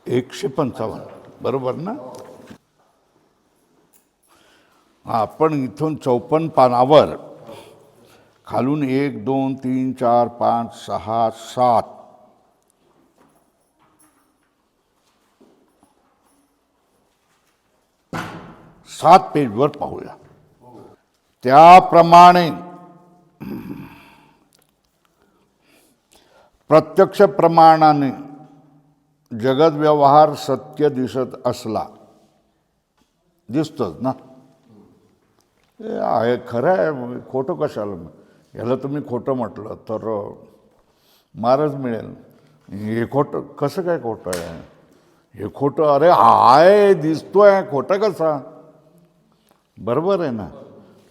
155 बरोबर ना. आपण इथून 54 पानावर खालून 1 2 3 4 5 6 7 7 पेजवर पाहूया. त्याप्रमाणे प्रत्यक्ष प्रमाणाने जगत व्यवहार सत्य दिसत असला, दिसतोच ना. हे खरं आहे, खोटं कशाला. याला तुम्ही खोटं म्हटलं तर मारच मिळेल. हे खोटं कसं काय खोटं आहे, हे खोटं. अरे आहे, दिसतोय, खोटं कसा. बरोबर आहे ना.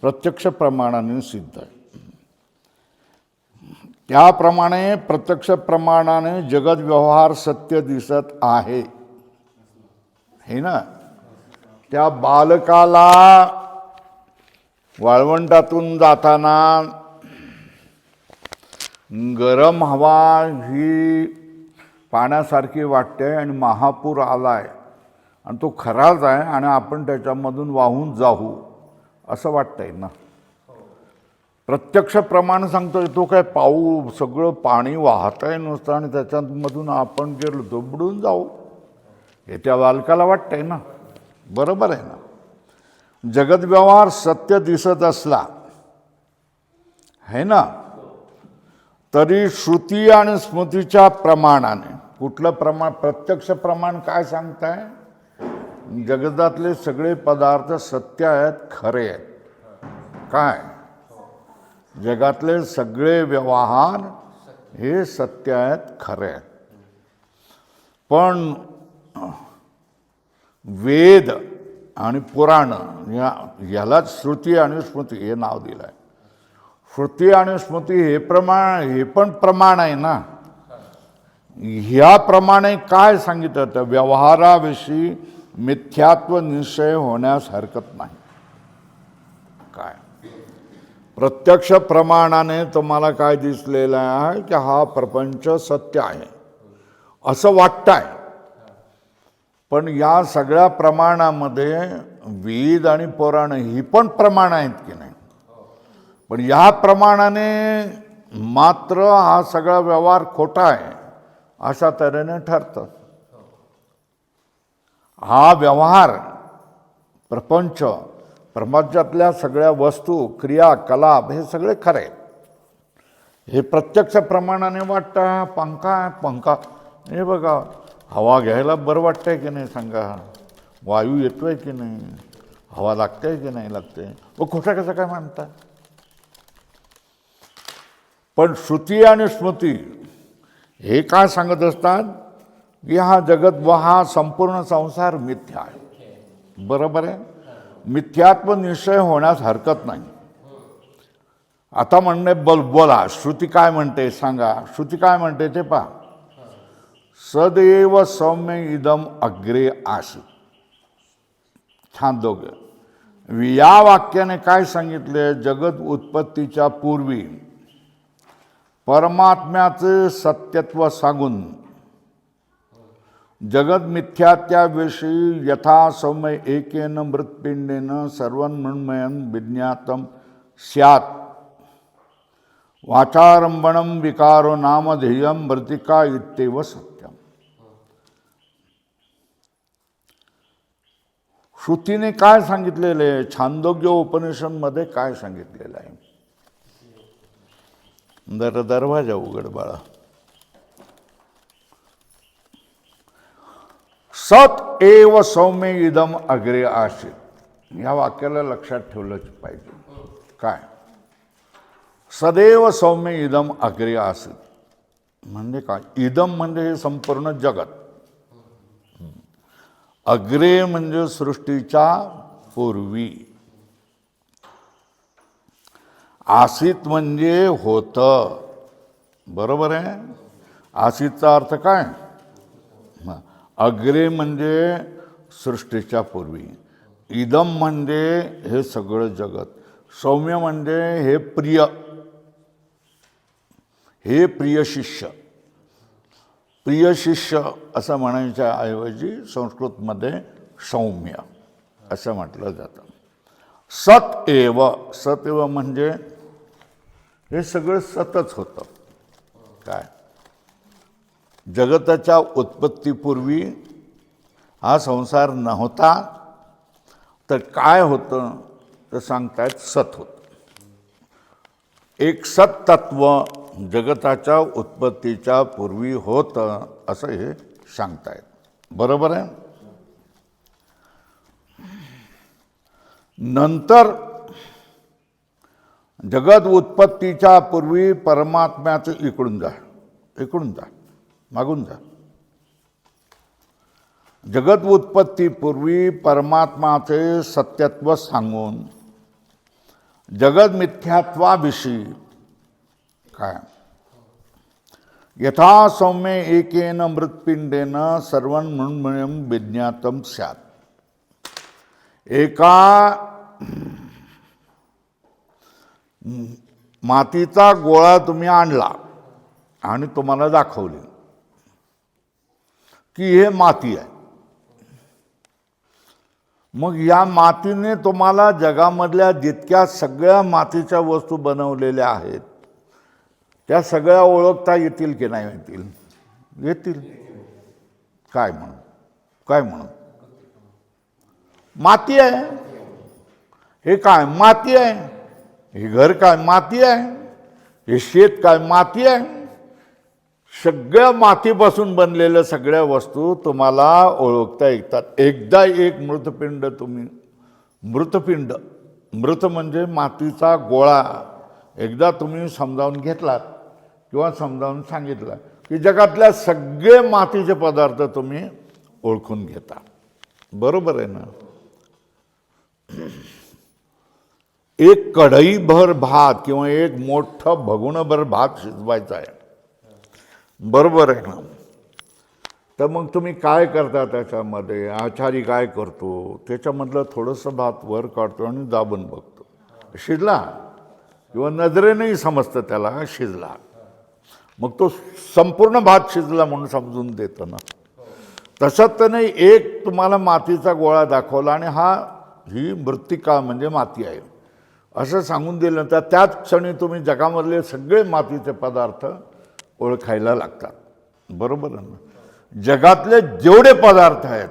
प्रत्यक्ष प्रमाणाने सिद्ध आहे. त्याप्रमाणे प्रत्यक्ष प्रमाणाने जगत व्यवहार सत्य दिसत आहे, हे ना. त्या बालकाला वाळवंटातून जाताना गरम हवा ही पाण्यासारखी वाटते आणि महापूर आलाय आणि तो खराच आहे आणि आपण त्याच्यामधून वाहून जाऊ असं वाटतंय ना. प्रत्यक्ष प्रमाण सांगतोय तो काय पाऊस सगळं पाणी वाहत आहे नुसतं आणि त्याच्यामधून आपण गेलो तो बुडून जाऊ, हे त्या बालकाला वाटतंय ना. बरोबर आहे ना. जगत व्यवहार सत्य दिसत असला, है ना, तरी श्रुती आणि स्मृतीच्या प्रमाणाने. कुठलं प्रमाण? प्रत्यक्ष प्रमाण काय सांगताय? जगतातले सगळे पदार्थ सत्य आहेत, खरे आहेत. काय? जगातले सगळे व्यवहार हे सत्य आहेत, खरे आहेत. पण वेद आणि पुराण यालाच श्रुती आणि स्मृती हे नाव दिलं आहे. श्रुती आणि स्मृती हे प्रमाण, हे पण प्रमाण आहे ना. ह्याप्रमाणे काय सांगितलं तर व्यवहाराविषयी मिथ्यात्व निश्चय होण्यास हरकत नाही. काय? प्रत्यक्ष प्रमाणाने तुम्हाला काय दिसलेलं आहे की हा प्रपंच सत्य आहे असं वाटतंय. पण या सगळ्या प्रमाणामध्ये वेद आणि पुराण ही पण प्रमाण आहेत की नाही. पण या प्रमाणाने मात्र हा सगळा व्यवहार खोटा आहे अशा तऱ्हेने ठरतं. हा व्यवहार प्रपंच, प्रपंचातल्या सगळ्या वस्तू, क्रिया, कलाप हे सगळे खरे. हे प्रत्यक्ष प्रमाणाने वाटतं. पंखा हे बघा, हवा घ्यायला बरं वाटतंय की नाही सांगा. वायू येतोय की नाही, हवा लागते की नाही लागते. खोटं कसं काय म्हणता. पण श्रुती आणि स्मृती हे काय सांगत असतात की हा जगत व हा संपूर्ण संसार मिथ्या आहे. बरोबर आहे. मिथ्यात्व निश्चय होण्यास हरकत नाही. आता म्हणणे बोला श्रुती काय म्हणते सांगा. श्रुती काय म्हणते ते पहा. सदैव सौम्य इदम अग्रे आसीत. छांदोग्य. या वाक्याने काय सांगितले? जगत उत्पत्तीच्या पूर्वी परमात्म्याचे सत्यत्व सांगून जगत मिथ्यात्याविषयी यथा सौम्य एकेन मृत्पिंडेन सर्वन्मृण्मयं विज्ञातम स्यात् वाचारंभणं विकारो नामधेयं मृतिका इत्येव सत्यम. श्रुतीने काय सांगितलेले आहे? छांदोग्य उपनिषदमध्ये काय सांगितलेलं आहे? दरवाजा उघड बाळा. सत एव सौम्य इदम अग्रे आसीत. या वाक्याला लक्षात ठेवलंच पाहिजे. काय? सदैव सौम्य इदम अग्रे आसीत म्हणजे काय? इदम म्हणजे हे संपूर्ण जगत. अग्रे म्हणजे सृष्टीच्या पूर्वी. आसीत म्हणजे होतं. बरोबर आहे. आसीतचा अर्थ काय? अग्रे म्हणजे सृष्टीच्या पूर्वी. इदम म्हणजे हे सगळं जगत. सौम्य म्हणजे हे प्रिय, हे प्रिय शिष्य. प्रिय शिष्य असं म्हणायच्या ऐवजी संस्कृतमध्ये सौम्य असं म्हटलं जातं. सत एव म्हणजे हे सगळं सतच होतं. काय जगताच्या उत्पत्तीपूर्वी हा संसार नव्हता, तर काय होतं तर सांगतायत सत होतं. एक सत्तत्व जगताच्या उत्पत्तीच्या पूर्वी होतं असं हे सांगतायत. बरोबर आहे. नंतर जगत उत्पत्तीच्या पूर्वी परमात्म्याचं इकडून जा मागून जा. जगत उत्पत्तीपूर्वी परमात्माचे सत्यत्व सांगून जगत मिथ्यात्वाविषयी काय यथा सौम्य एकेन मृत्पिंडेन सर्वं मृण्मयं विज्ञातं स्यात्. एका मातीचा गोळा तुम्ही आणला आणि तुम्हाला दाखवली की हे माती आहे. मग या मातीने तुम्हाला जगामधल्या जितक्या सगळ्या मातीच्या वस्तू बनवलेल्या आहेत त्या सगळ्या ओळखता येतील की नाही येतील? येतील. काय म्हणून माती आहे. हे काय माती आहे. हे घर काय माती आहे. हे शेत काय माती आहे. सगळ्या मातीपासून बनलेल्या सगळ्या वस्तू तुम्हाला ओळखता येतात. एकदा एक मृतपिंड मृत म्हणजे मातीचा गोळा एकदा तुम्ही समजावून घेतलात किंवा समजावून सांगितलं की जगातल्या सगळे मातीचे पदार्थ तुम्ही ओळखून घेता. बरोबर आहे ना. एक कढईभर भात किंवा एक मोठं भगुणभर भात शिजवायचा आहे. बरोबर आहे ना. तर मग तुम्ही काय करता त्याच्यामध्ये? आचारी काय करतो त्याच्यामधलं थोडंसं भात वर काढतो आणि दाबून बघतो शिजला, किंवा नजरेनेही समजतं त्याला शिजला. मग तो संपूर्ण भात शिजला म्हणून समजून देतो ना. तसंच तर नाही. एक तुम्हाला मातीचा गोळा दाखवला आणि ही मृत्तिका म्हणजे माती आहे असं सांगून दिलं तर त्याच क्षणी तुम्ही जगामधले सगळे मातीचे पदार्थ ओळखायला लागतात. बरोबर आहे ना. जगातले जेवढे पदार्थ आहेत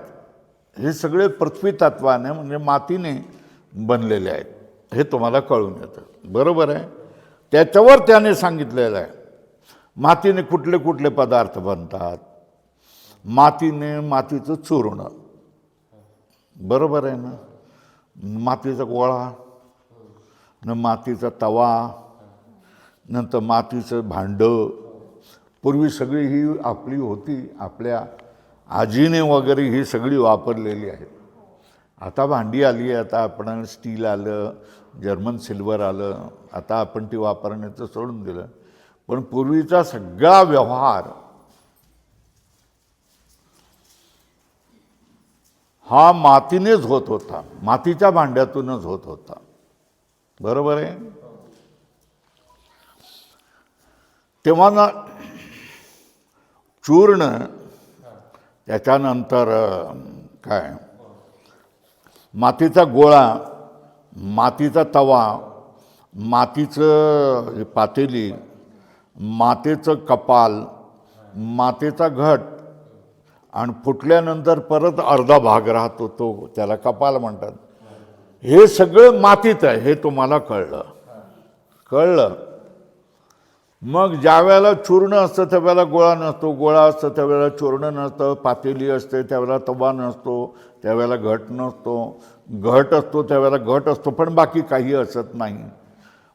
हे सगळे पृथ्वी तत्वाने म्हणजे मातीने बनलेले आहेत हे तुम्हाला कळून येतं. बरोबर आहे. त्याच्यावर त्याने सांगितलेलं आहे मातीने कुठले कुठले पदार्थ बनतात. मातीचं चूर्ण. बरोबर आहे ना. मातीचा गोळा, न मातीचा तवा, नंतर मातीचं भांडं. पूर्वी सगळी ही आपली होती. आपल्या आजीने वगैरे ही सगळी वापरलेली आहेत. आता भांडी आली आहे. आता आपण स्टील आलं, जर्मन सिल्वर आलं. आता आपण ती वापरण्याचं सोडून दिलं. पण पूर्वीचा सगळा व्यवहार हा मातीनेच होत होता. मातीच्या भांड्यातूनच होत होता. बरोबर आहे. तेव्हा ना चूर्ण, त्याच्यानंतर काय मातीचा गोळा, मातीचा तवा, मातीचं पातेली, मातीचं कपाल, मातीचा घट आणि फुटल्यानंतर परत अर्धा भाग राहतो तो त्याला कपाल म्हणतात. हे सगळं मातीत आहे हे तुम्हाला कळलं. मग ज्या वेळेला चूर्ण असतं त्यावेळेला गोळा नसतो, गोळा असतं त्यावेळेला चूर्ण नसतं, पातेली असते त्यावेळेला तवा नसतो, त्यावेळेला घट नसतो, घट असतो त्यावेळेला घट असतो, पण बाकी काही असत नाही.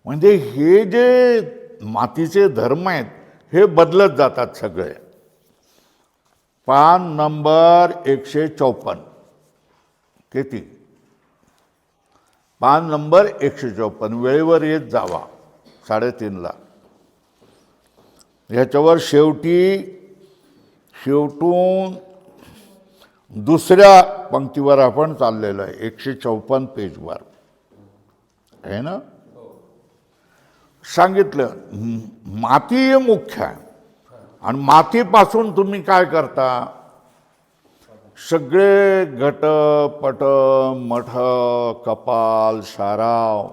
म्हणजे हे जे मातीचे धर्म आहेत हे बदलत जातात सगळे. पान नंबर 154. किती? पान नंबर 154. वेळेवर येत जावा 3:30ला. ह्याच्यावर शेवटून दुसऱ्या पंक्तीवर आपण चाललेलो आहे. 154 पेजवर आहे ना. सांगितलं माती हे मुख्य आहे आणि मातीपासून तुम्ही काय करता, सगळे घट पट मठ कपाल शाराव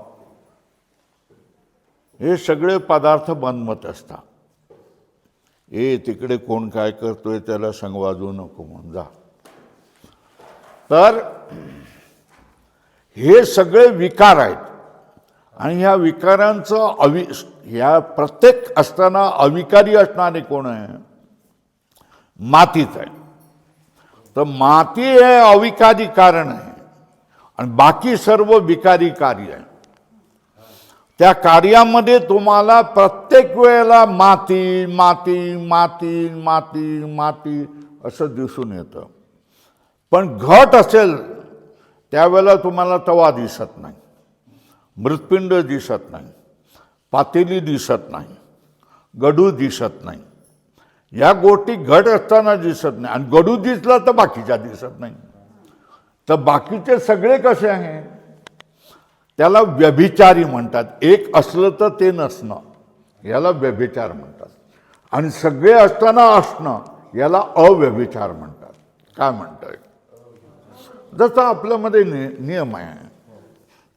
हे सगळे पदार्थ बनवत असतात. तिकडे कोण काय करतोय त्याला संग वाजवू नको म्हणून जा. तर हे सगळे विकार आहेत आणि ह्या विकारांचं ह्या प्रत्येक असताना अविकारी असणारे कोण आहे, मातीच आहे. तर माती हे अविकारी कारण आहे आणि बाकी सर्व विकारी कार्य आहे. त्या कार्यामध्ये तुम्हाला प्रत्येक वेळेला माती माती माती माती माती असं दिसून येतं. पण घट असेल त्यावेळेला तुम्हाला तवा दिसत नाही, मृत्पिंड दिसत नाही, पातेली दिसत नाही, गडू दिसत नाही. या गोष्टी घट असताना दिसत नाही आणि गडू दिसला तर बाकीच्या दिसत नाही. तर बाकीचे सगळे कसे आहे, त्याला व्यभिचारी म्हणतात. एक असलं तर ते नसणं याला व्यभिचार म्हणतात आणि सगळे असताना असणं याला अव्यभिचार म्हणतात. काय म्हणताय, जसं आपल्यामध्ये नियम आहे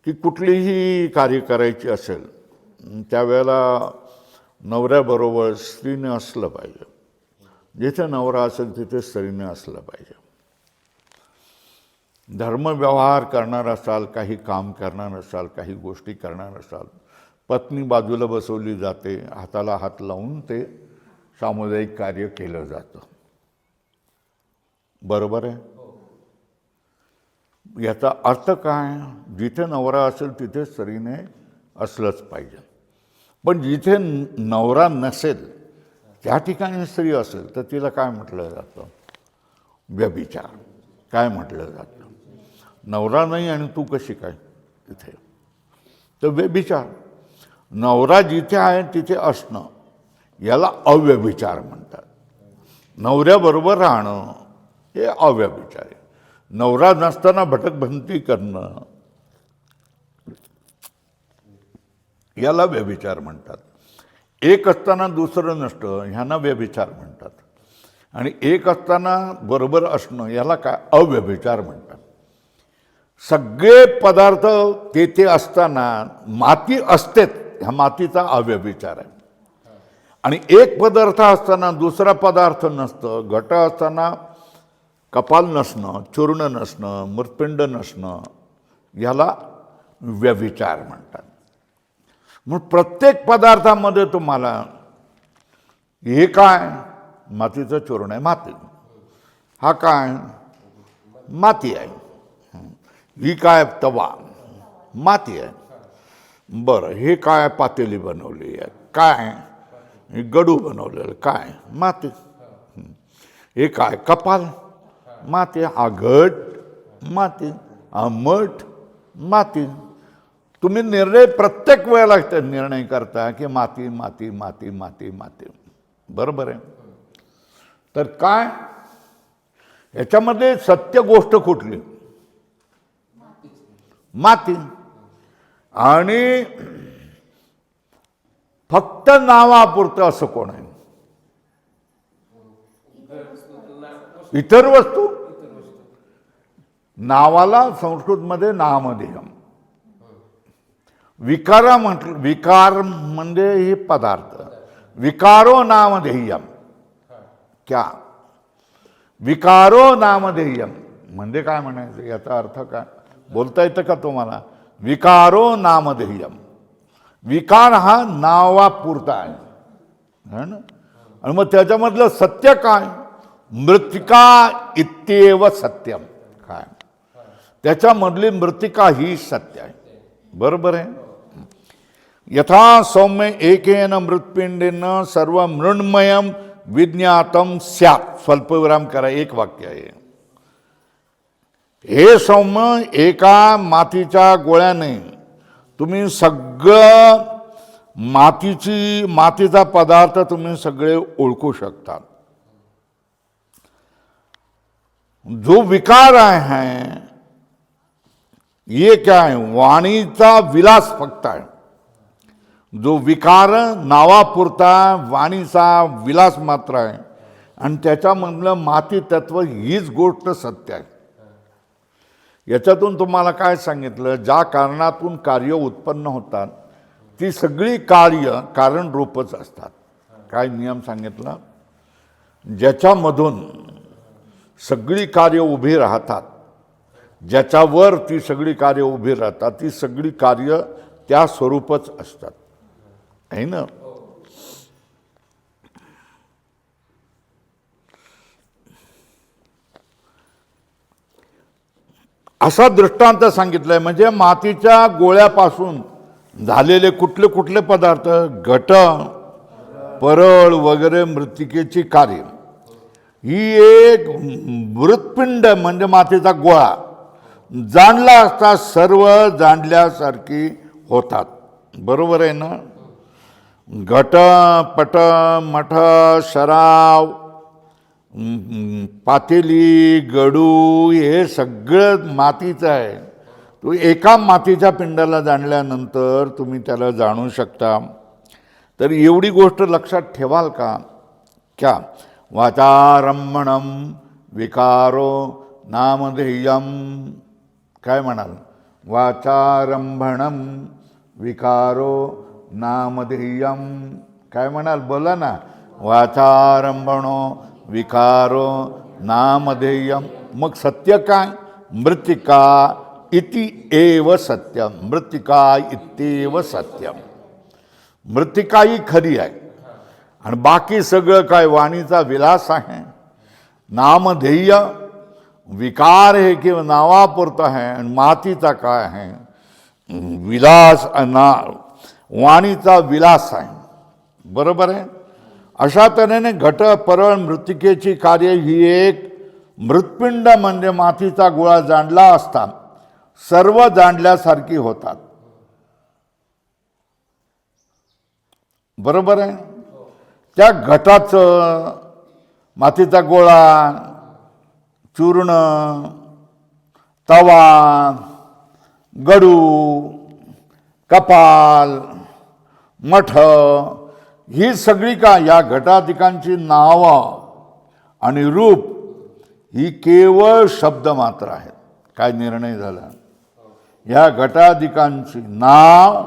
की कुठलीही कार्य करायची असेल त्यावेळेला नवऱ्याबरोबर स्त्रीने असलं पाहिजे. जिथे नवरा असेल तिथे स्त्रीने असलं पाहिजे. धर्मव्यवहार करणार असाल, काही काम करणार असाल, काही गोष्टी करणार असाल, पत्नी बाजूला बसवली जाते, हाताला हात लावून ते सामुदायिक कार्य केलं जातं. बरोबर आहे. याचा अर्थ काय, जिथे नवरा असेल तिथे स्त्रीने असलंच पाहिजे. पण जिथे नवरा नसेल त्या ठिकाणी स्त्री असेल तर तिला काय म्हटलं जातं, व्यभिचार. काय म्हटलं जातं, नवरा नाही आणि तू कशी काय तिथे, तर व्यभिचार. नवरा जिथे आहे तिथे असणं याला अव्यभिचार म्हणतात. नवऱ्याबरोबर राहणं हे अव्यभिचार आहे. नवरा नसताना भटकभंती करणं याला व्यभिचार म्हणतात. एक असताना दुसरं नसतं ह्यांना व्यभिचार म्हणतात आणि एक असताना बरोबर असणं याला काय, अव्यभिचार म्हणतात. सगळे पदार्थ तेथे असताना माती असतेच, ह्या मातीचा अव्यभिचार आहे. आणि एक पदार्थ असताना दुसरा पदार्थ नसतं, घट असताना कपाल नसणं, चूर्ण नसणं, मृत्पिंड नसणं याला व्यभिचार म्हणतात. मग प्रत्येक पदार्थामध्ये तुम्हाला हे काय, मातीचं चूर्ण आहे, माती. हा काय, माती आहे. ही काय, तवा, माती आहे. बरं, हे काय, पातेली बनवली आहे, काय, गडू बनवलेलं, काय, माती. हे काय, कपाल, माती. हा घट, माती. हा मठ, माती. तुम्ही निर्णय प्रत्येक वेळेला निर्णय करता की माती माती माती माती माती. बरोबर आहे. तर काय याच्यामध्ये सत्य गोष्ट कुठली, माती. आणि फक्त नावापुरतं असं कोण आहे, इतर वस्तू. नावाला संस्कृतमध्ये नामधेयम. विकारा म्हटलं, विकार म्हणजे हे पदार्थ. विकारो नामधेयम. क्या, विकारो नामधेयम म्हणजे काय म्हणायचं, याचा अर्थ काय बोलता येतं का तुम्हाला. विकारो नामधेयम, विकार हा नावापुरता आहे ना. आणि मग त्याच्यामधलं सत्य काय, मृत्तिका इत्येव सत्यम. काय, त्याच्यामधली मृत्तिका ही सत्य आहे. बरोबर आहे. यथा सौम्य एकेन मृत्पिंडेन सर्व मृण्मयम विज्ञातम स्यात्. स्वल्पविराम करा, एक वाक्य आहे. हे सौम्य, एका मातीच्या गोळ्याने तुम्ही सगळं मातीचा पदार्थ तुम्ही सगळे ओळखू शकता. जो विकार आहे ये क्या है, वाणीचा विलास फक्त आहे. जो विकार नावापुरता वाणीचा विलास मात्र आहे आणि त्याच्यामधलं माती तत्व हीच गोष्ट सत्य आहे. याच्यातून तुम्हाला काय सांगितलं, ज्या कारणातून कार्य उत्पन्न होतात ती सगळी कार्य कारण रूपच असतात. काय नियम सांगितला, ज्याच्यामधून सगळी कार्य उभी राहतात, ज्याच्यावर ती सगळी कार्य उभी राहतात, ती सगळी कार्य त्या स्वरूपच असतात, आहे ना. असा दृष्टांत सांगितलाय. म्हणजे मातीच्या गोळ्यापासून झालेले कुठले कुठले पदार्थ, घट, परळ वगैरे मृत्तिकेची कार्य, ही एक मृत्पिंड म्हणजे मातीचा गोळा जाणला असता सर्व जाणल्यासारखी होतात. बरोबर आहे ना. घट, पट, मठ, शराव, पातेली, गडू हे सगळं मातीचं आहे. तो एका मातीच्या पिंडाला जाणल्यानंतर तुम्ही त्याला जाणू शकता. तर एवढी गोष्ट लक्षात ठेवाल का, क्या वाचारंभणम विकारो नामधेयम. काय म्हणाल, वाचारंभणम विकारो नामधेयम. काय म्हणाल, बोला ना. वाचारंभणो विकारो नामधेयम. मग सत्य काय, मृत्तिका इति एव सत्यम. मृत्तिका इत्येव सत्यम. मृत्तिका ही खरी आहे आणि बाकी सगळं काय वाणीचा विलास आहे. नामधेय विकार आहे किंवा नावापुरता आहे आणि मातीचा काय आहे, विलास, वाणीचा विलास आहे. बरोबर आहे. अशा तऱ्हेने घट, परळ, मृत्तिकेची कार्य ही एक मृत्पिंड म्हणजे मातीचा गोळा जाणला असता सर्व जाणल्यासारखी होतात. बरोबर आहे. त्या घटाचं, मातीचा गोळा, चूर्ण, तवा, गडू, कपाल, मठ ही सगळी का या घटाधिकांची नावं आणि रूप ही केवळ शब्द मात्र आहेत. काय निर्णय झाला, या घटाधिकांची नाव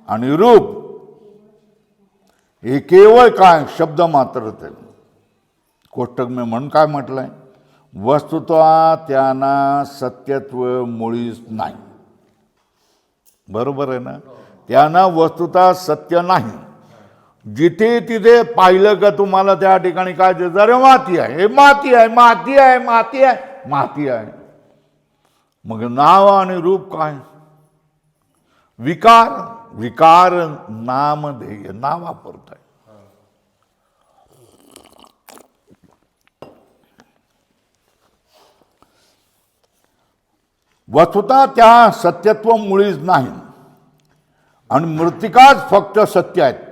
आणि रूप हे केवळ काय शब्द मात्र. ते कोष्टक मी म्हणून काय म्हटलंय, वस्तुतः त्यांना सत्यत्व मुळीच नाही. बरोबर आहे ना. त्यांना वस्तुतः सत्य नाही. जिथे तिथे पाहिलं का तुम्हाला त्या ठिकाणी काय दिसतं, अरे माती आहे, हे माती आहे, माती आहे, माती आहे, माती आहे. मग नाव आणि रूप काय, विकार. विकार नामधेय, नाव वापरत आहे. वस्तुतः त्या सत्यत्व मुळीच नाही आणि मृत्तिकाच फक्त सत्य आहेत.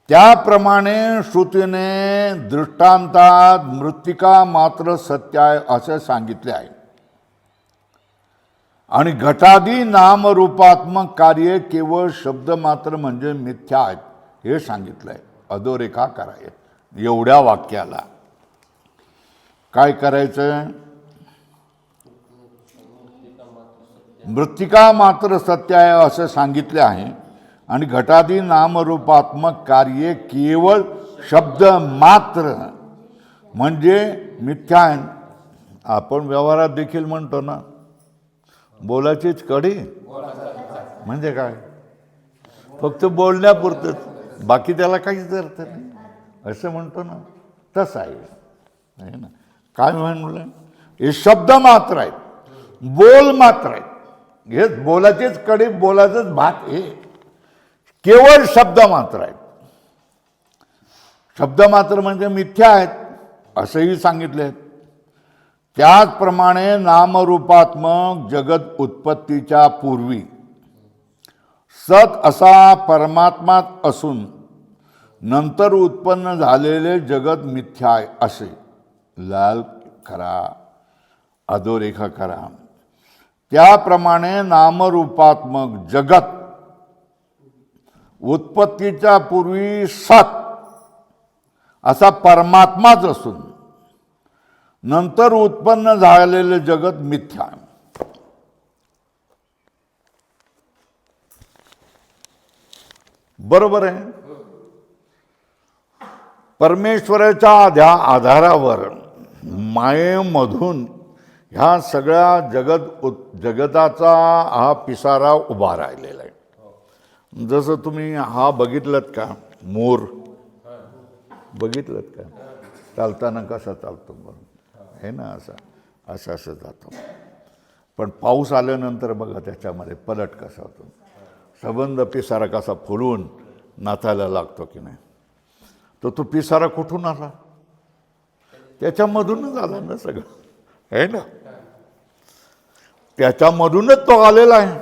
त्याप्रमाणे श्रुतीने दृष्टांतात मृत्तिका मात्र सत्य आहे असे सांगितले आहे आणि घटादी नामरूपात्मक कार्य केवळ शब्द मात्र म्हणजे मिथ्या आहेत हे सांगितलंय. अधोरेखा करायची एवढ्या वाक्याला. काय करायचं, मृत्तिका मात्र सत्य आहे असे सांगितले आहे आणि घटादी नामरूपात्मक कार्य केवळ शब्द मात्र म्हणजे मिथ्या आहे. आपण व्यवहारात देखील म्हणतो ना, बोलाचीच कडी म्हणजे काय, फक्त बोलण्यापुरतंच, बाकी त्याला काहीच अर्थ नाही असं म्हणतो ना, तसं आहे ना. काय म्हणलं, हे शब्द मात्र आहेत, बोल मात्र आहेत. हे बोलाचीच कडी, बोलाचंच भात, हे केवळ शब्द मात्र आहेत. शब्द मात्र म्हणजे मिथ्या आहेत असंही सांगितले. त्याचप्रमाणे नामरूपात्मक जगत उत्पत्तीच्या पूर्वी सत असा परमात्मा असून नंतर उत्पन्न झालेले जगत मिथ्या आहे असे लाल करा, अधोरेखा करा. त्याप्रमाणे नामरूपात्मक जगत उत्पत्तीच्या पूर्वी सत असा परमात्माच असून नंतर उत्पन्न झालेले जगत मिथ्या. बरोबर आहे. परमेश्वराच्या आधारावर मायेमधून ह्या सगळ्या जगताचा हा पिसारा उभा राहिलेला आहे. जसं तुम्ही हा बघितलंत का मोर, बघितलंत का चालताना कसा चालतो बरं हे ना, असं जातो. पण पाऊस आल्यानंतर बघा त्याच्यामध्ये पलट कसा होतो, सबंध पिसारा कसा फुलून नाचायला लागतो की नाही. तो पिसारा कुठून आला, त्याच्यामधूनच आला ना सगळं, आहे ना, त्याच्यामधूनच तो आलेला आहे.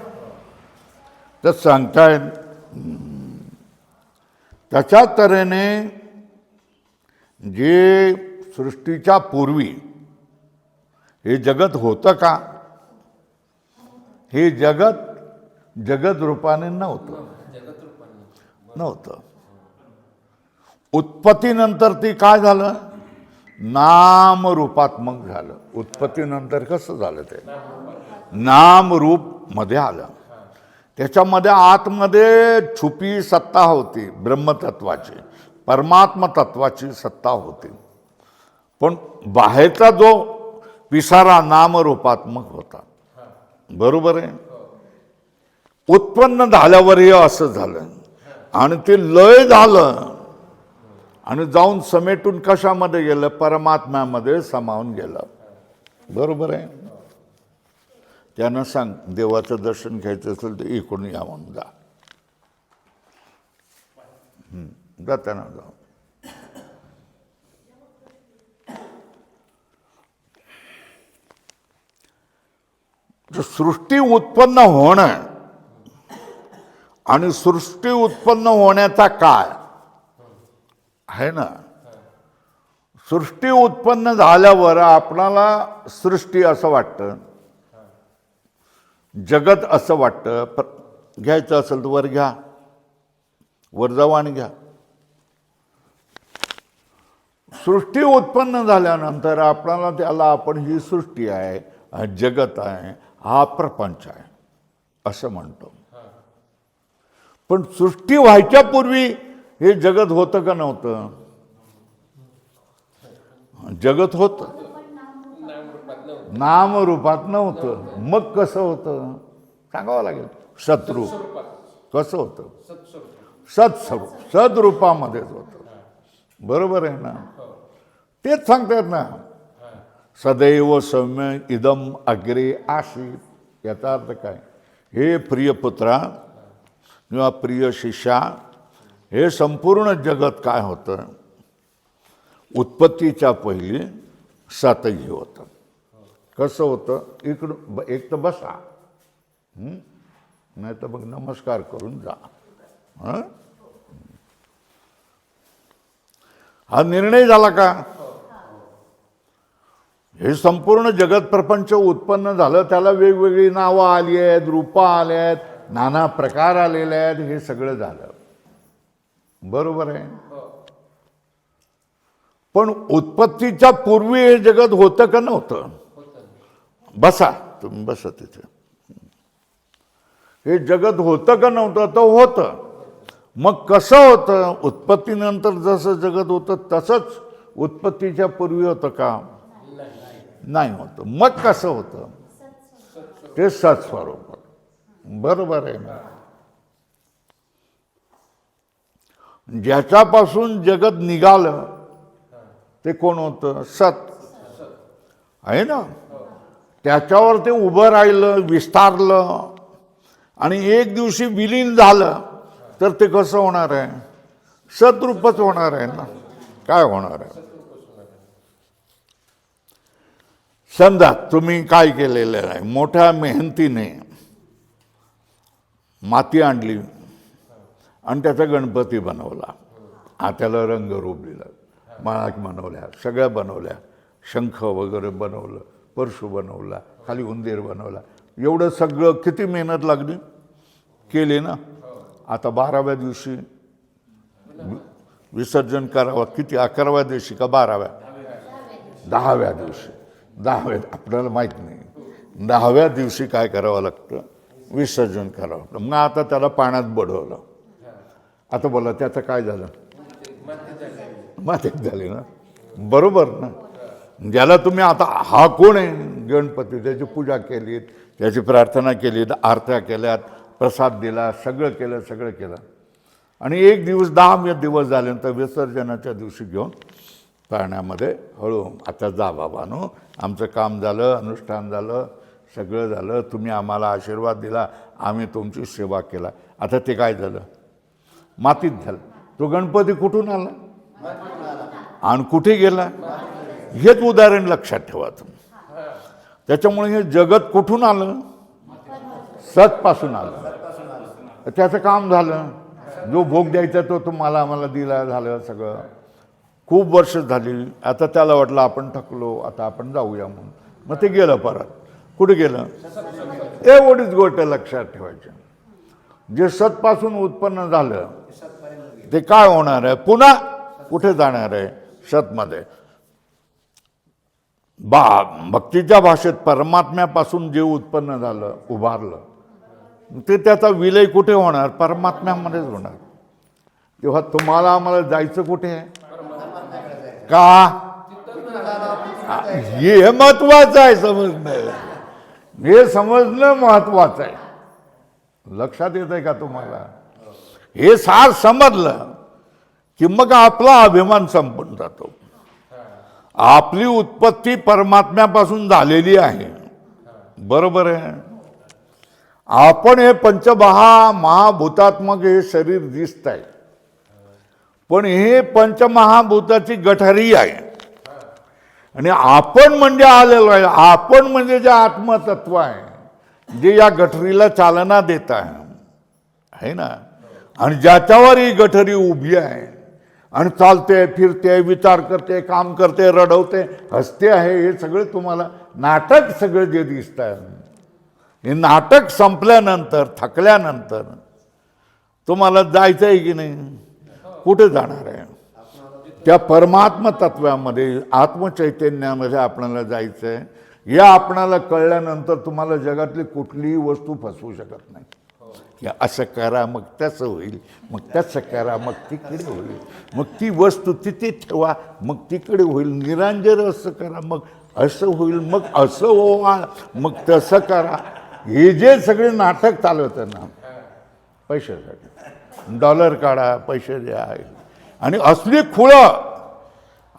तर सांगतायत त्याच्या तऱ्हेने जे सृष्टीच्या पूर्वी हे जगत होतं का, हे जगत रूपाने नव्हतं. उत्पत्तीनंतर ती काय झालं, नामरूपात्मक झालं. उत्पत्तीनंतर कसं झालं, ते नामरूप मध्ये आलं. त्याच्यामध्ये आतमध्ये छुपी सत्ता होती ब्रह्मतत्वाची, परमात्मा तत्वाची सत्ता होती. पण बाहेरचा जो पिसारा नामरूपात्मक होता. बरोबर आहे. उत्पन्न झाल्यावरही असं झालं आणि ते लय झालं आणि जाऊन समेटून कशामध्ये गेलं, परमात्म्यामध्ये सामावून गेलं. बरोबर आहे. त्यानं सांग देवाचं दर्शन घ्यायचं असेल तर इकडून यावून जा, जाताना जा. सृष्टी उत्पन्न होणं आणि सृष्टी उत्पन्न होण्याचा काळ आहे ना. सृष्टी उत्पन्न झाल्यावर आपणाला सृष्टी असं वाटतं, जगत असं वाटतं. घ्यायचं असेल तर वर घ्या, वर जाऊ आणि घ्या. सृष्टी उत्पन्न झाल्यानंतर आपणाला त्याला आपण ही सृष्टी आहे, हा जगत आहे, हा प्रपंच आहे असं म्हणतो. पण सृष्टी व्हायच्या पूर्वी हे जगत होतं का नव्हतं? जगत होतं, नामरूपात नव्हतं. मग कसं होतं सांगावं लागेल. सतरूप कसं होतं, सदरूपामध्येच होतं. बरोबर आहे ना. तेच सांगतात ना, सदैव सौम्य इदम अग्रे आसीत. याचा अर्थ काय, हे प्रियपुत्रा किंवा प्रिय शिष्या, हे संपूर्ण जगत काय होतं, उत्पत्तीच्या पहिली सतही होतं. कसं होतं, इकडं एक तर बसा, नाही तर मग नमस्कार करून जा. हा निर्णय झाला का, हे संपूर्ण जगत प्रपंच उत्पन्न झालं, त्याला वेगवेगळी नावं आली आहेत, रूपं आली आहेत, नाना प्रकार आलेले आहेत, हे सगळं झालं. बरोबर आहे. पण उत्पत्तीच्या पूर्वी हे जगत होतं का नव्हतं? बसा, तुम्ही बसा तिथे. हे जगत होतं का नव्हतं? तर होतं. मग कसं होतं? उत्पत्तीनंतर जसं जगत होतं तसंच उत्पत्तीच्या पूर्वी होतं का? नाही होतं. मग कसं होतं? ते सत्स्वरूप. बरोबर आहे ना. ज्याच्यापासून जगत निघालं ते कोण होतं? सत आहे ना. त्याच्यावर ते उभं राहिलं, विस्तारलं आणि एक दिवशी विलीन झालं तर ते कसं होणार आहे? सद्रूपच होणार आहे ना. काय होणार आहे? समजा तुम्ही काय केलेलं आहे, मोठ्या मेहनतीने माती आणली आणि त्याचा गणपती बनवला, त्याला रंगरूप दिलं, माळा बनवल्या, सगळ्या बनवल्या, शंख वगैरे बनवलं, परशु बनवला, खाली उंदीर बनवला. एवढं सगळं किती मेहनत लागली, केली ना. आता 12व्या दिवशी विसर्जन करावं. किती 11व्या दिवशी का 12व्या? 10व्या दिवशी. 10व्या आपल्याला माहीत नाही. 10व्या दिवशी काय करावं लागतं? विसर्जन करावं लागतं. मग आता त्याला पाण्यात बुडवलं. आता बोला त्याचं काय झालं? मातीत झाली ना, बरोबर ना. ज्याला तुम्ही आता हा कोण आहे? गणपती. त्याची पूजा केली, त्याची प्रार्थना केली, आरत्या केल्यात, प्रसाद दिला, सगळं केलं. आणि एक दिवस 10 दिवस झाल्यानंतर विसर्जनाच्या दिवशी घेऊन पाण्यामध्ये हळू, आता जा बाबांनो, आमचं काम झालं, अनुष्ठान झालं, सगळं झालं, तुम्ही आम्हाला आशीर्वाद दिला, आम्ही तुमची सेवा केला. आता ते काय झालं? मातीत झालं. तो गणपती कुठून आला आणि कुठे गेला? हेच उदाहरण लक्षात ठेवा तुम्ही. त्याच्यामुळे हे जगत कुठून आलं? सतपासून आलं. त्याचं काम झालं. जो भोग द्यायचा तो तुम्हाला आम्हाला दिला, झालं सगळं. खूप वर्ष झाली. आता त्याला वाटलं आपण थकलो, आता आपण जाऊया म्हणून. मग ते गेलं परत. कुठे गेलं? एवढीच गोष्ट लक्षात ठेवायची. जे सतपासून उत्पन्न झालं ते काय होणार आहे? पुन्हा कुठे जाणार आहे? सतमध्ये. भक्तीच्या भाषेत परमात्म्यापासून जे उत्पन्न झालं, उभारलं, ते त्याचा विलय कुठे होणार? परमात्म्यामध्येच होणार. तेव्हा तुम्हाला आम्हाला जायचं कुठे आहे? का? हे महत्वाचं आहे समजणं. हे समजणं महत्वाचं आहे. लक्षात येत आहे का तुम्हाला? हे सार समजलं की मग आपला अभिमान संपून जातो. आपली उत्पत्ती परमात्म्यापासून झालेली आहे, बरोबर आहे. आपण हे महाभूतात्मक हे शरीर दिसत आहे, पण हे पंचमहाभूताची गठारी आहे. आणि आपण म्हणजे आलेलो आहे. आपण म्हणजे जे आत्मतत्व आहे, जे या गठरीला चालना देत आहे ना. आणि ज्याच्यावर ही गठरी उभी आहे आणि चालते, फिरते, विचार करते, काम करते, रडवते, हसते आहे, हे सगळे तुम्हाला नाटक सगळे जे दिसत आहे, हे नाटक संपल्यानंतर, थकल्यानंतर तुम्हाला जायचं आहे की नाही? कुठे जाणार आहे? त्या परमात्म तत्वामध्ये, आत्मचैतन्यामध्ये आपल्याला जायचं आहे. हे आपणाला कळल्यानंतर तुम्हाला जगातली कुठलीही वस्तू फसवू शकत नाही. की असं करा मग तसं होईल, मग तसं करा मग तिकडे होईल, मग ती वस्तू तिथे ठेवा मग तिकडे होईल, निरांजन असं करा मग असं होईल, मग असं होवा मग तसं करा. हे जे सगळे नाटक चालवतं ना पैशासाठी, डॉलर काढा, पैसे द्या, आणि असली खुळं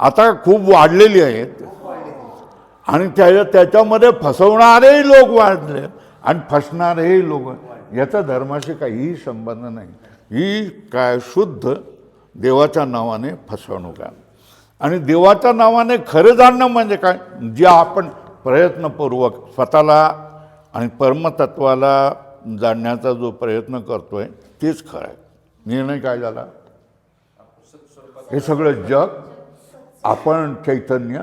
आता खूप वाढलेली आहेत. आणि त्याच्यामध्ये फसवणारेही लोक वाढले आणि फसणारेही लोक. याचा धर्माशी काहीही संबंध नाही. ही काय शुद्ध देवाच्या नावाने फसवणूक आहे. आणि देवाच्या नावाने खरं जाणणं म्हणजे काय? जे आपण प्रयत्नपूर्वक स्वतःला आणि परमतत्वाला जाणण्याचा जो प्रयत्न करतोय तेच खरं आहे. निर्णय काय झाला? हे सगळं जग, आपण चैतन्य,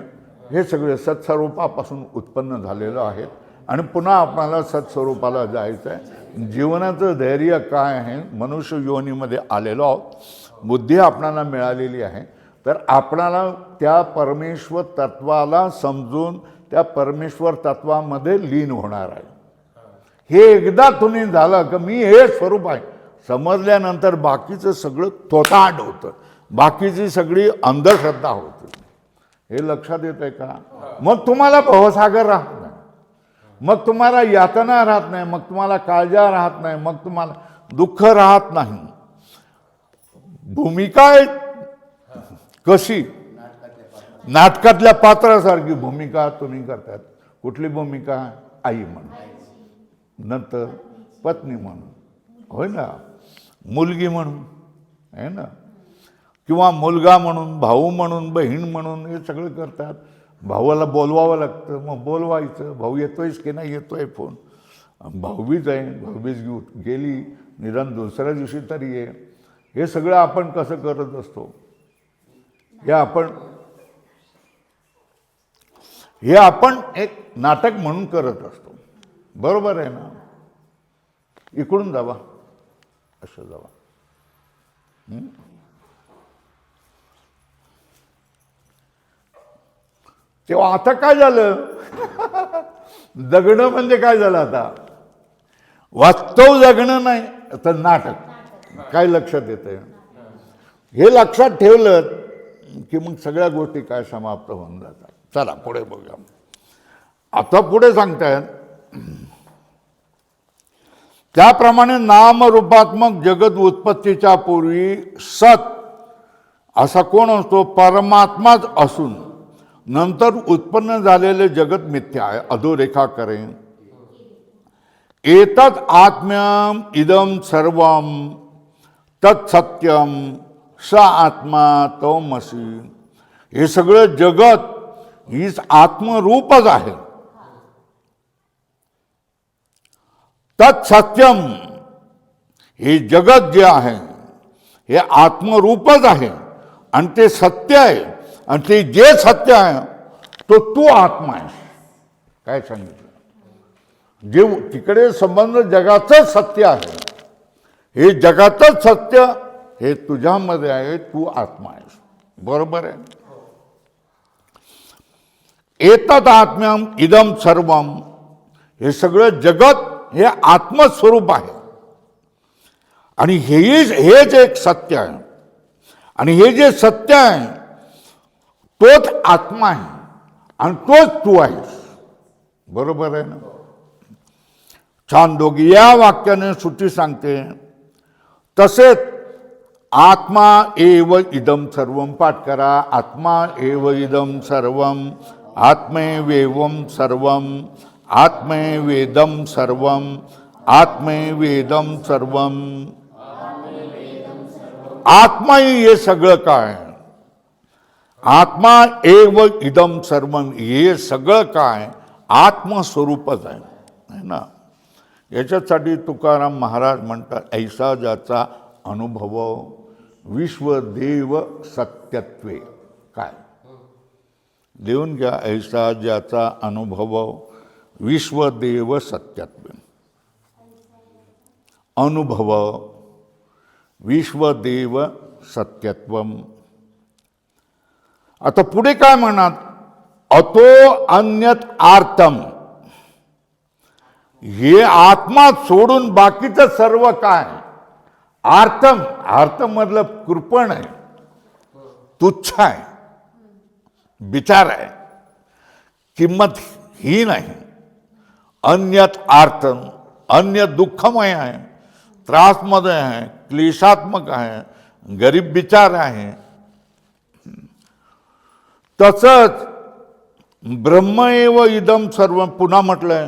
हे सगळे सत्स्वरूपापासून उत्पन्न झालेलं आहे आणि पुन्हा आपल्याला सत्स्वरूपाला जायचं आहे. जीवनाचं धैर्य काय आहे? मनुष्य योनीमध्ये आलेलो आहोत, बुद्धी आपणाला मिळालेली आहे, तर आपणाला त्या परमेश्वर तत्वाला समजून त्या परमेश्वर तत्वामध्ये लीन होणार आहे. हे एकदा तुम्ही झालं की मी हे स्वरूप आहे समजल्यानंतर बाकीचं सगळं थोतांड होतं, बाकीची सगळी अंधश्रद्धा होती. हे लक्षात येत आहे का? मग तुम्हाला भवसागर राहत नाही, मग तुम्हाला यातना राहत नाही, मग तुम्हाला काळजा राहत नाही, मग तुम्हाला दुःख राहत नाही. भूमिका कशी? नाटकातल्या पात्रासारखी भूमिका तुम्ही करतात. कुठली भूमिका? आई म्हणून, नंतर पत्नी म्हणून, होय ना, मुलगी म्हणून, आहे ना, किंवा मुलगा म्हणून, भाऊ म्हणून, बहीण म्हणून, हे सगळं करतात. भावाला बोलवावं लागतं, मग बोलवायचं, भाऊ येतोयस की नाही, येतोय फोन, भाऊबीज आहे, भाऊबीज गेली, निदान दुसऱ्या दिवशी तरी ये. हे सगळं आपण कसं करत असतो? हे आपण एक नाटक म्हणून करत असतो, बरोबर आहे ना? इकडून जावा, असं जावा. तेव्हा आता काय झालं? जगणं म्हणजे काय झालं आता? वास्तव जगणं नाही तर नाटक. काय लक्षात येतंय? हे लक्षात ठेवलं की मग सगळ्या गोष्टी काय समाप्त होऊन जातात. चला पुढे बघूया. आता पुढे सांगतायत, त्याप्रमाणे नामरूपात्मक जगत उत्पत्तीच्या पूर्वी सत असा कोण असतो? परमात्माच असून नंतर उत्पन्न झालेले जगत मिथ्या आहे. अधोरेखा करेन. एतत् आत्म्यम इदम सर्वम तत्सत्यम स आत्मा तमसी. हे सगळं जगत हीच आत्मरूपच आहे. तत्सत्यम हे जगत जे आहे हे आत्मरूपच आहे आणि ते सत्य आहे. आणि ते जे सत्य आहे तो तू आत्मा आहे. काय सांगितलं? जे तिकडे संबंध जगाचं सत्य आहे, हे जगातच सत्य हे तुझ्यामध्ये आहे. तू आत्मा आहेस. बरोबर आहे. एतत् आत्म्यम इदम सर्वम. हे सगळं जगत हे आत्मस्वरूप आहे आणि हेच एक सत्य आहे. आणि हे जे सत्य आहे तोच आत्मा आहे आणि तोच तू आहेस. बरोबर आहे ना? छान. दोघी या वाक्याने श्रुती सांगते. तसेच आत्मा एव इदम सर्वम पाठ करा. आत्मा एव इदम सर्वम आत्मैवेवम सर्वम आत्मैवेदम सर्वम आत्मैवेदम सर्वम. आत्मा हे सगळं काय? आत्मा एव इदम सर्वम हे सगळं काय? आत्मस्वरूपच आहे ना. याच्यासाठी तुकाराम महाराज म्हणतात, ऐसा ज्याचा अनुभव विश्वदेव सत्यत्वे. काय देऊन घ्या? ऐसा ज्याचा अनुभव विश्वदेव सत्यत्वे. अनुभव विश्वदेव सत्यत्वम. आता पुढे काय म्हणतात? अतो अन्यत आर्तम. हे आत्मा सोडून बाकीचं सर्व काय? आर्तम. आर्तम मधलं कृपण आहे, तुच्छ आहे, विचार आहे, किंमतहीन आहे. अन्यत आर्तम. अन्य दुःखमय आहे, त्रासमध्ये आहे, क्लेशात्मक आहे, गरीब विचार आहे. तसंच ब्रह्म एव इदम सर्व. पुन्हा म्हटलंय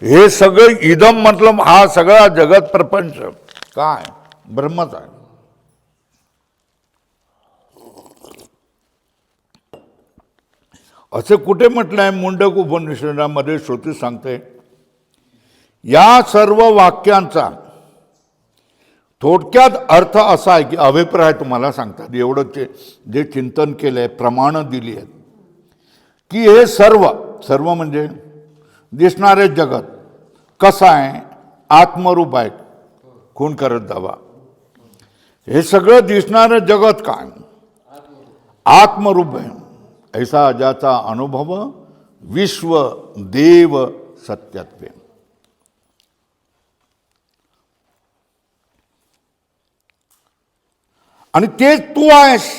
हे सगळं इदम म्हटलं हा सगळा जगत प्रपंच काय? ब्रह्मच आहे. असे कुठे म्हटलंय? मुंडक उपनिषदामध्ये श्रुती सांगते. या सर्व वाक्यांचा थोडक्यात अर्थ असा आहे की अभिप्राय तुम्हाला सांगतात. एवढं जे चिंतन केलंय, प्रमाणं दिली आहेत की हे सर्व म्हणजे दिसणारे जगत कसं आहे? आत्मरूप आहे. खून करत जावा. हे सगळं दिसणारं जगत काय? आत्मरूप आहे. ऐसा ज्याचा अनुभव विश्व देव सत्यत्वे. आणि तेच तू आहेस.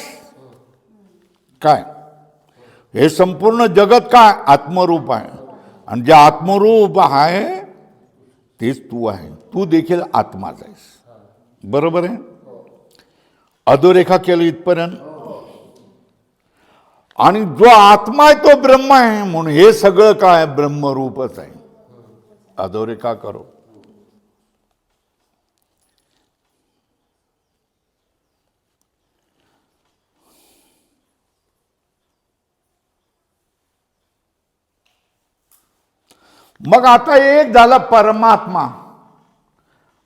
काय? हे संपूर्ण जगत काय? आत्मरूप आहे. आणि जे आत्मरूप आहे तेच तू आहे. तू देखील आत्माच आहेस. बरोबर आहे? अधोरेखा केलं इथपर्यंत. आणि जो आत्मा आहे तो ब्रह्म आहे म्हणून हे सगळं काय? ब्रह्मरूपच आहे. अधोरेखा करो. मग आता एक झाला परमात्मा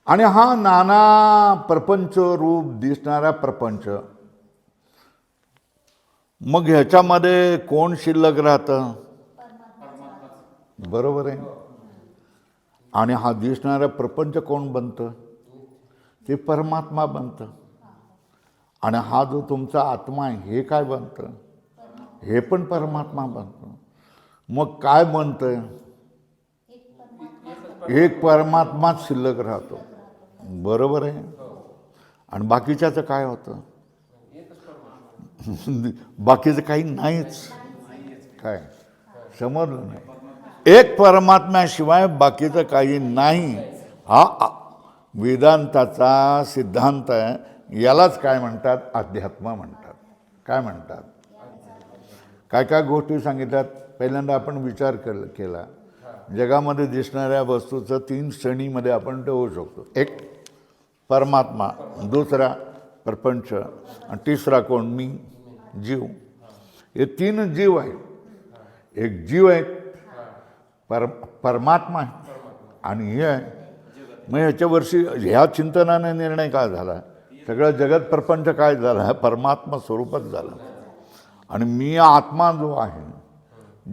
आणि हा नाना प्रपंच रूप दिसणारा प्रपंच. मग ह्याच्यामध्ये कोण शिल्लक राहतं? बरोबर आहे. आणि हा दिसणारा प्रपंच कोण बनतं? ते परमात्मा बनतं. आणि हा जो तुमचा आत्मा आहे हे काय बनतं? हे पण परमात्मा बनतं. मग काय बनतं? एक परमात्माच शिल्लक राहतो. बरोबर आहे. आणि बाकीच्याचं काय होतं? बाकीचं काही नाहीच. काय समजलं नाही? एक परमात्म्याशिवाय बाकीचं काही नाही. हा वेदांताचा सिद्धांत आहे. यालाच काय म्हणतात? अध्यात्म म्हणतात. काय म्हणतात? काय काय गोष्टी सांगितल्यात? पहिल्यांदा आपण विचार केला. जगामध्ये दिसणाऱ्या वस्तूचं 3 श्रेणीमध्ये आपण ठेवू शकतो. एक परमात्मा, दुसरा प्रपंच, आणि तिसरा कोण? मी, जीव. हे 3 जीव आहेत. एक जीव आहे, परमात्मा आहे, आणि हे आहे. मग ह्याच्यावर्षी ह्या चिंतनाने निर्णय काय झाला? सगळं जगत प्रपंच काय झाला? परमात्मा स्वरूपच झालं. आणि मी आत्मा जो आहे,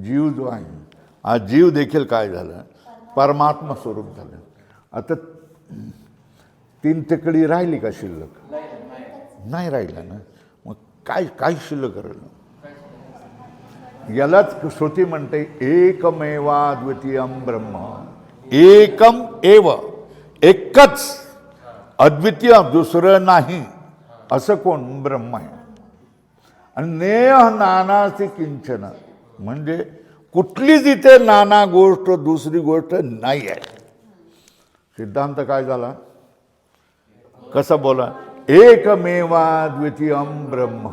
जीव जो आहे, हा जीव देखील काय झालं? परमात्मा स्वरूप झालं. आता 3 तकडी राहिली का शिल्लक? नाही राहिला ना. मग काय शिल्लक राहिलं? यालाच श्रुती म्हणते एकमेवाद्वितीयम ब्रह्म. एकम एव, एकच, अद्वितीय, दुसरं नाही, असं कोण? ब्रह्म आहे. आणि नेह नानासी किंचन, म्हणजे कुठलीच इथे नाना गोष्ट, दुसरी गोष्ट नाही आहे. सिद्धांत काय झाला? कसा बोला? एकमेवाद्वितीयम ब्रह्म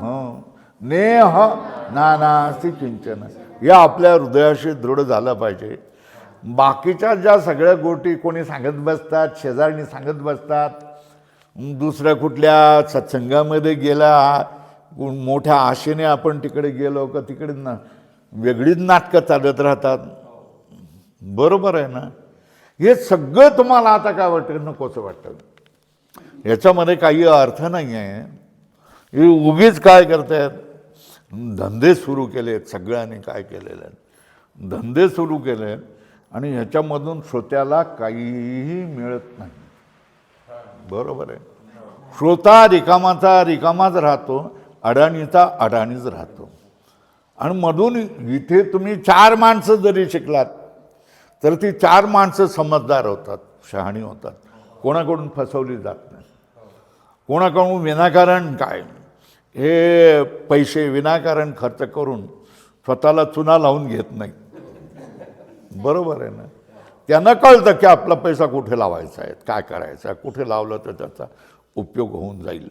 नेह नानासी किंचन. या आपल्या हृदयाशी दृढ झालं पाहिजे. बाकीच्या ज्या सगळ्या गोष्टी कोणी सांगत बसतात, शेजारणी सांगत बसतात, दुसऱ्या कुठल्या सत्संगामध्ये गेला, मोठ्या आशेने आपण तिकडे गेलो का तिकडे वेगळीच नाटकं चालत राहतात. बरोबर आहे ना? हे सगळं तुम्हाला आता काय वाटतं? नकोसं वाटतं. याच्यामध्ये काही अर्थ नाही आहे. हे उगीच काय करतायत? धंदे सुरू केलेत. सगळ्यांनी काय केलेले आहेत? धंदे सुरू केले, आणि ह्याच्यामधून श्रोत्याला काहीही मिळत नाही. बरोबर आहे. श्रोता रिकामाचा रिकामाच राहतो, अडाणीचा अडाणीच राहतो. आणि मधून इथे तुम्ही 4 माणसं जरी शिकलात तर ती 4 माणसं समजदार होतात, शहाणी होतात. कोणाकडून फसवली जात नाही. कोणाकडून विनाकारण काय हे पैसे विनाकारण खर्च करून स्वतःला चुना लावून घेत नाही. बरोबर आहे ना? त्यांना कळतं की आपला पैसा कुठे लावायचा आहे, काय करायचं आहे, कुठे लावलं तर त्याचा उपयोग होऊन जाईल.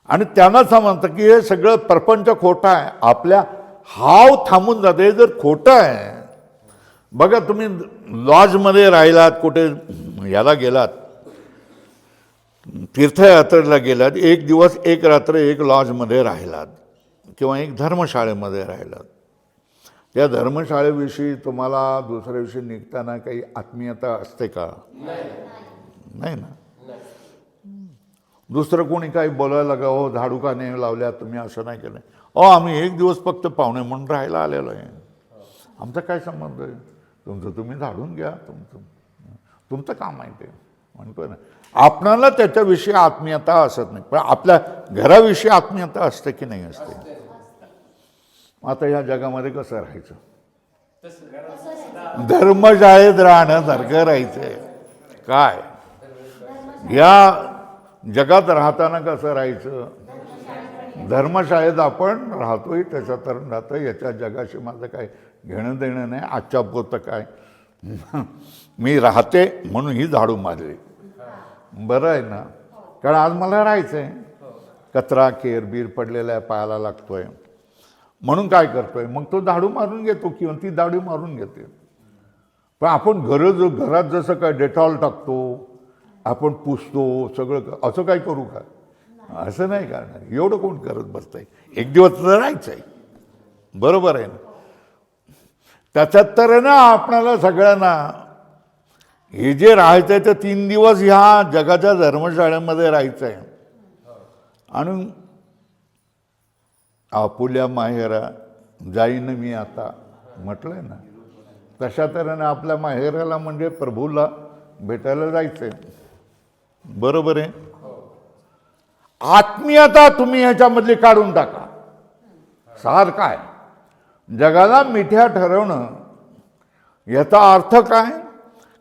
आणि त्यांना समजतं की हे सगळं प्रपंच खोटं आहे. आपल्या हाव थांबून जाते जर खोटं आहे. बघा, तुम्ही लॉजमध्ये राहिलात, कुठे याला गेलात, तीर्थयात्रेला गेलात, 1 दिवस 1 रात्र 1 लॉजमध्ये राहिलात किंवा 1 धर्मशाळेमध्ये राहिलात. त्या धर्मशाळेविषयी तुम्हाला दुसऱ्या दिवशी निघताना काही आत्मीयता असते का? नाही ना. दुसरं कोणी काही बोलायला लागा, हो झाडू का नाही लावल्या तुम्ही, असं नाही केलं. आम्ही 1 दिवस फक्त पाहुणे म्हणून राहायला आलेलो आहे. आमचा काय संबंध आहे? तुमचं तुम्ही झाडून घ्या, तुमचं काम आहे ते म्हणतोय ना. आपणाला त्याच्याविषयी आत्मीयता असत नाही, पण आपल्या घराविषयी आत्मीयता असते की नाही असते? आता ह्या जगामध्ये कसं राहायचं? धर्मशाळेत राहण्यासारखं राहायचंय. काय या जगात राहताना कसं राहायचं? धर्मशाळेत आपण राहतोय त्याच्यात राहतो. याच्या जगाशी माझं काय घेणं देणं नाही. आजच्या पुरतं काय मी राहते म्हणून ही झाडू मारली, बरं आहे ना? कारण आज मला राहायचं आहे. कचरा केरबीर पडलेला पायाला लागतोय म्हणून काय करतोय? मग तो झाडू मारून घेतो किंवा ती झाडू मारून घेते. पण आपण घरात जसं काय डेटॉल टाकतो, आपण पुसतो सगळं, असं काय करू का? असं नाही करणार. एवढं कोण करत बसतंय? 1 दिवस तर राहायचं आहे. बरोबर आहे ना? त्याच्यात तर ना आपणाला सगळ्यांना हे जे राहायचं आहे ते 3 दिवस ह्या जगाच्या धर्मशाळेमध्ये राहायचं आहे. आणि आपुल्या माहेरा जाईन मी आता म्हटलंय ना, तशा तऱ्हेने आपल्या माहेराला म्हणजे प्रभूला भेटायला जायचं आहे. बरोबर आहे. आत्मीयता तुम्ही ह्याच्यामधली काढून टाका. सार काय जगाला मिथ्या ठरवणं याचा अर्थ काय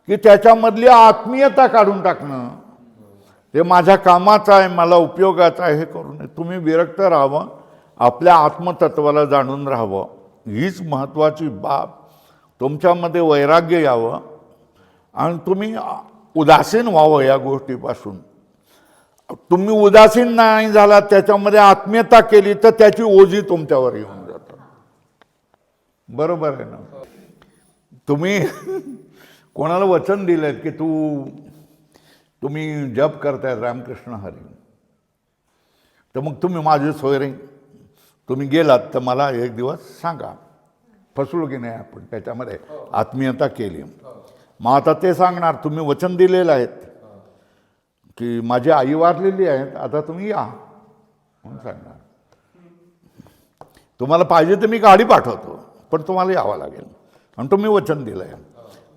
की त्याच्यामधली आत्मीयता काढून टाकणं. ते माझ्या कामाचं आहे, मला उपयोगाचं आहे हे करू नये. तुम्ही विरक्त राहावं, आपल्या आत्मतत्वाला जाणून राहावं, हीच महत्त्वाची बाब. तुमच्यामध्ये वैराग्य यावं आणि तुम्ही उदासीन व्हावं या गोष्टीपासून. तुम्ही उदासीन नाही झाला, त्याच्यामध्ये आत्मीयता केली तर त्याची ओझी तुमच्यावर येऊन जातं. बरोबर आहे ना. तुम्ही कोणाला वचन दिलं की तुम्ही जप करताय रामकृष्ण हरी, तर मग तुम्ही माझे सोयरे तुम्ही गेलात तर मला एक दिवस सांगा. फसलो की नाही आपण, त्याच्यामध्ये आत्मीयता केली. मग आता ते सांगणार तुम्ही वचन दिलेलं आहेत की माझी आई वारलेली आहेत, आता तुम्ही या म्हणून सांगणार. तुम्हाला पाहिजे तर मी गाडी पाठवतो, पण तुम्हाला यावं लागेल आणि तुम्ही वचन दिलं आहे.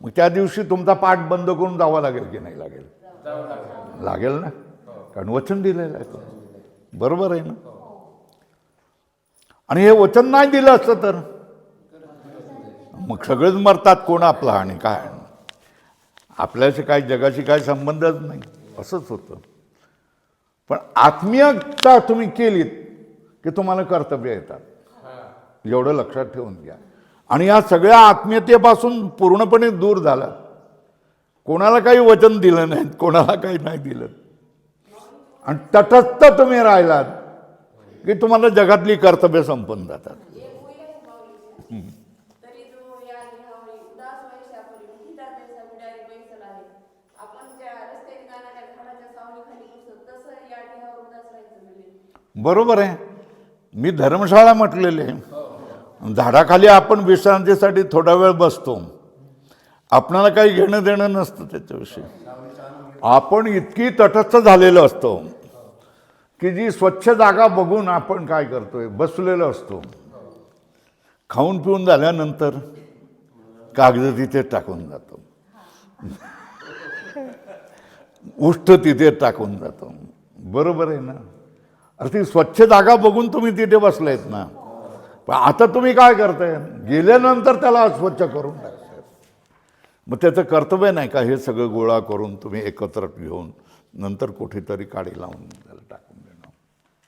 मग त्या दिवशी तुमचा पाठ बंद करून जावं लागेल की नाही लागेल? लागेल ना, कारण वचन दिलेलं आहे. बरोबर आहे ना. आणि हे वचन नाही दिलं असतं तर मग सगळेच मरतात, कोण आपला आणि काय, आपल्याशी काय जगाशी काय संबंधच नाही, असंच होतं. पण आत्मीयता तुम्ही केलीत की तुम्हाला कर्तव्य येतात, एवढं लक्षात ठेवून घ्या. आणि या सगळ्या आत्मीयतेपासून पूर्णपणे दूर झाला. कोणाला काही वचन दिलं नाही, कोणाला काही नाही दिलं, आणि तटस्थ तुम्ही राहिलात की तुम्हाला जगातली कर्तव्य संपून जातात. बरोबर आहे. मी धर्मशाळा म्हटलेले आहे. झाडाखाली आपण विश्रांतीसाठी थोडा वेळ बसतो, आपणाला काही घेणं देणं नसतं त्याच्याविषयी. आपण इतकी तटस्थ झालेलो असतो की जी स्वच्छ जागा बघून आपण काय करतोय, बसलेलो असतो. खाऊन पिऊन झाल्यानंतर कागद तिथे टाकून जातो, उष्ट तिथे टाकून जातो. बरोबर आहे ना. अरे ती स्वच्छ जागा बघून तुम्ही तिथे बसलायत ना, पण आता तुम्ही काय करताय, गेल्यानंतर त्याला अस्वच्छ करून टाकताय. मग त्याचं कर्तव्य नाही का हे सगळं गोळा करून तुम्ही एकत्र घेऊन नंतर कुठेतरी काडी लावून त्याला टाकून देणं.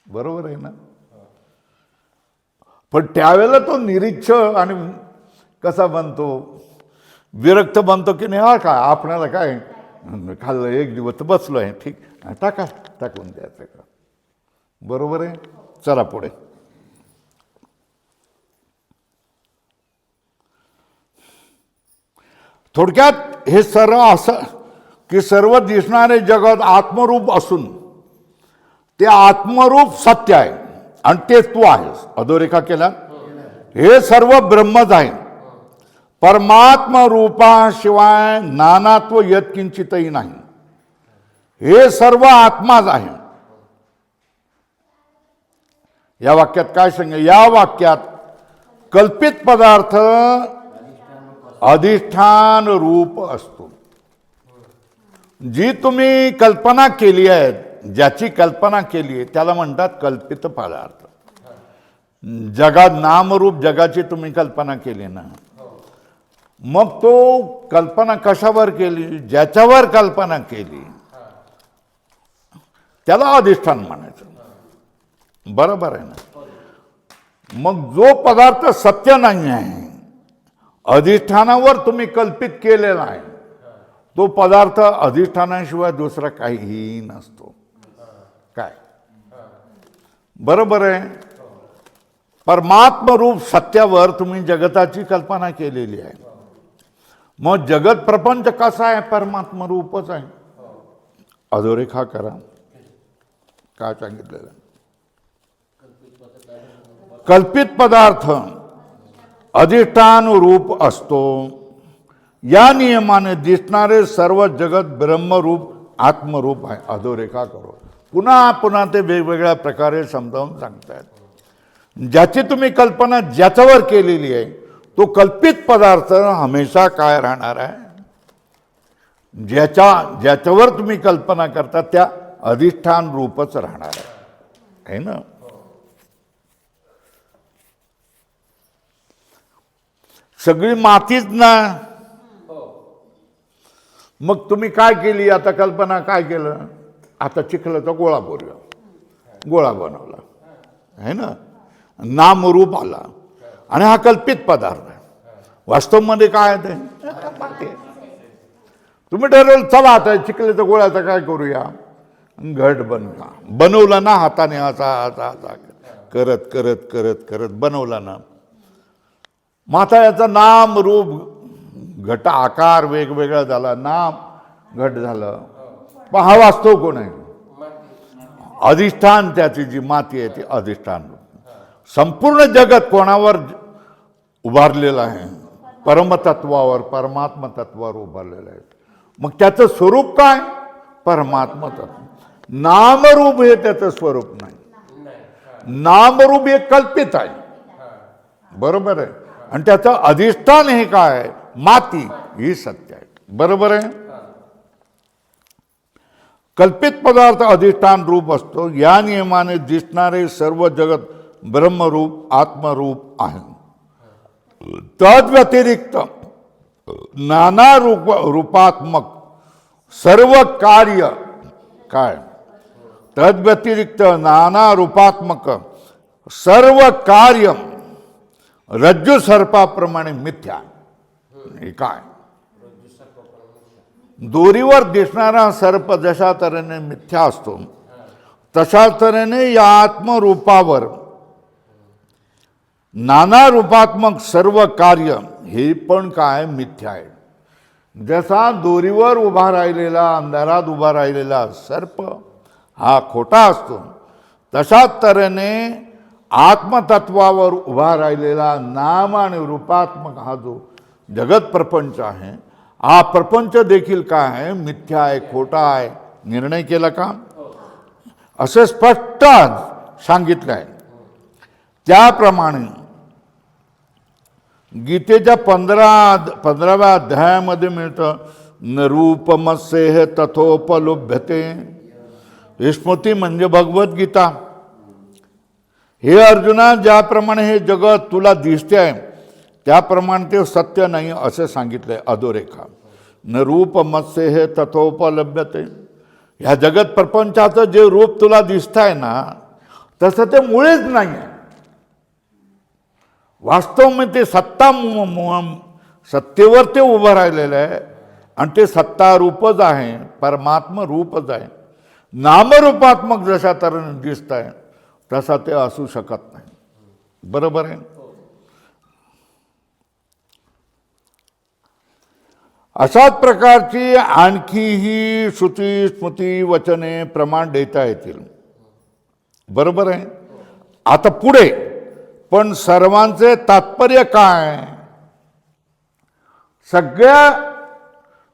बरोबर आहे ना. पण त्यावेळेला तो निरीक्षक आणि कसा बनतो, विरक्त बनतो की नाही, हा काय आपणाला काय खाल्लं, एक दिवस बसलो आहे, ठीक टाका, टाकून द्यायचं का. बरोबर आहे. चला पुढे. थोडक्यात हे सर्व असं की सर्व दिसणारे जगत आत्मरूप असून ते आत्मरूप सत्य आहे आणि ते तू आहेस. अधोरेखा केला. हे सर्व ब्रह्मच आहे. परमात्मा रूपाशिवाय नानात्व यत्किंचितही नाही. हे सर्व आत्माच आहे. या वाक्यात काय सांगितलं? या वाक्यात कल्पित पदार्थ अधिष्ठान रूप असतो. जी तुम्ही कल्पना केली आहे, ज्याची कल्पना केली आहे त्याला म्हणतात कल्पित पदार्थ. जगात नामरूप जगाची तुम्ही कल्पना केली ना, मग तो कल्पना कशावर केली? ज्याच्यावर कल्पना केली त्याला अधिष्ठान म्हणायचं. बरोबर आहे ना. मग जो पदार्थ सत्य नाही आहे, अधिष्ठानावर तुम्ही कल्पित केलेला आहे, तो पदार्थ अधिष्ठानाशिवाय दुसरा काहीही नसतो. काय? बरोबर आहे. परमात्मरूप सत्यावर तुम्ही जगताची कल्पना केलेली आहे. मग जगत प्रपंच कसा आहे? परमात्मरूपच आहे. अधोरेखा करा. काय सांगितलेलं? कल्पित पदार्थ अधिष्ठान रूप असतो. या नियमाने दिसणारे सर्व जगत ब्रह्मरूप आत्मरूप आहे. अधोरेखा करो. पुन्हा पुन्हा ते वेगवेगळ्या प्रकारे समजावून सांगतायत. ज्याची तुम्ही कल्पना ज्याच्यावर केलेली आहे तो कल्पित पदार्थ हमेशा काय राहणार आहे? ज्याच्यावर तुम्ही कल्पना करता त्या अधिष्ठान रूपच राहणार आहे ना. सगळी मातीच ना. मग तुम्ही काय केली आता कल्पना, काय केलं, आता चिखलाचा गोळा बोलला, गोळा बनवला आहे ना, नामरूप आला आणि हा कल्पित पदार्थ आहे. वास्तवमध्ये काय आहे ते माती आहे. तुम्ही ठरवलं चला आता चिखलाच्या गोळ्याचा काय करूया, घट बनवला ना हाताने, असा असा असा करत करत करत करत बनवला ना. माता याचा नाम रूप घट आकार वेगवेगळा झाला, नाम घट झालं. पण हा वास्तव कोण आहे, अधिष्ठान. त्याची जी माती आहे ती अधिष्ठान. संपूर्ण जगत कोणावर उभारलेलं आहे, परमतत्वावर, परमात्मा तत्वावर उभारलेलं आहे. मग त्याचं स्वरूप काय, परमात्मा तत्व. नामरूप हे त्याचं स्वरूप नाही, नामरूप हे कल्पित आहे, बरोबर आहे. आणि त्याचं अधिष्ठान हे काय, माती ही सत्य आहे, बरोबर आहे. कल्पित पदार्थ अधिष्ठान रूप असतो. या नियमाने दिसणारे सर्व जगत ब्रह्मरूप आत्मरूप आहे. तद व्यतिरिक्त नाना रूपात्मक सर्व कार्य काय, तद व्यतिरिक्त नाना रूपात्मक सर्व कार्य रज्जू सर्पाप्रमाणे मिथ्या. हे काय, दोरीवर दिसणारा सर्प जशा तऱ्हेने मिथ्या असतो, तशा तऱ्हेने या आत्मरूपावर नाना रूपात्मक सर्व कार्य हे पण काय मिथ्या आहे. जसा दोरीवर उभा राहिलेला, अंधारात उभा राहिलेला सर्प हा खोटा असतो, तशाच तऱ्हेने आत्मतत्वावर उभा राहिलेला नाम आणि रूपात्मक हा जो जगत प्रपंच आहे, हा प्रपंच देखील काय आहे, मिथ्या आहे, खोटा आहे. निर्णय केला का, असे स्पष्ट सांगितलं आहे. त्याप्रमाणे गीतेच्या 15व्या अध्यायामध्ये मिळतं, न रूपमस्येह तथोपलुभ्यते. ही स्मृती म्हणजे भगवद्गीता. हे अर्जुना, ज्याप्रमाणे हे जगत तुला दिसते आहे त्याप्रमाणे ते सत्य नाही असे सांगितले अधोरेखा. न रूपमस्येह तथोपलभ्यते. ह्या जगत प्रपंचाचं जे रूप तुला दिसत आहे ना, तसं ते मुळेच नाही आहे. वास्तव में ते सत्तेवर ते उभं राहिलेलं आहे आणि ते सत्ता रूपच आहे, परमात्मा रूपच आहे. नामरूपात्मक जशा तऱ्हेने दिसत आहे तसा ते असू शकत नाही, बरोबर आहे. अशाच प्रकारची आणखीही श्रुती स्मृती वचने प्रमाण देता येतील, बरोबर आहे. आता पुढे पण सर्वांचे तात्पर्य काय, सगळ्या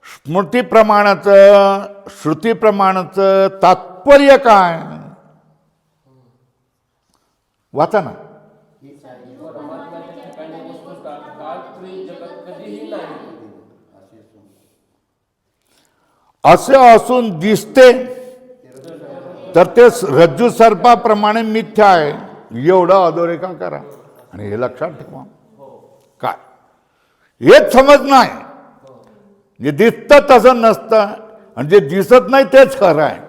स्मृतीप्रमाणाचं श्रुतीप्रमाणाचं तात्पर्य काय, वाचा ना. असे असून दिसते तर ते रज्जू सर्पाप्रमाणे मिथ्या आहे, एवढं अधोरेखा करा आणि हे लक्षात ठेवा. काय हेच समज नाही, जे दिसतं तसं नसतं आणि जे दिसत नाही तेच खरं आहे.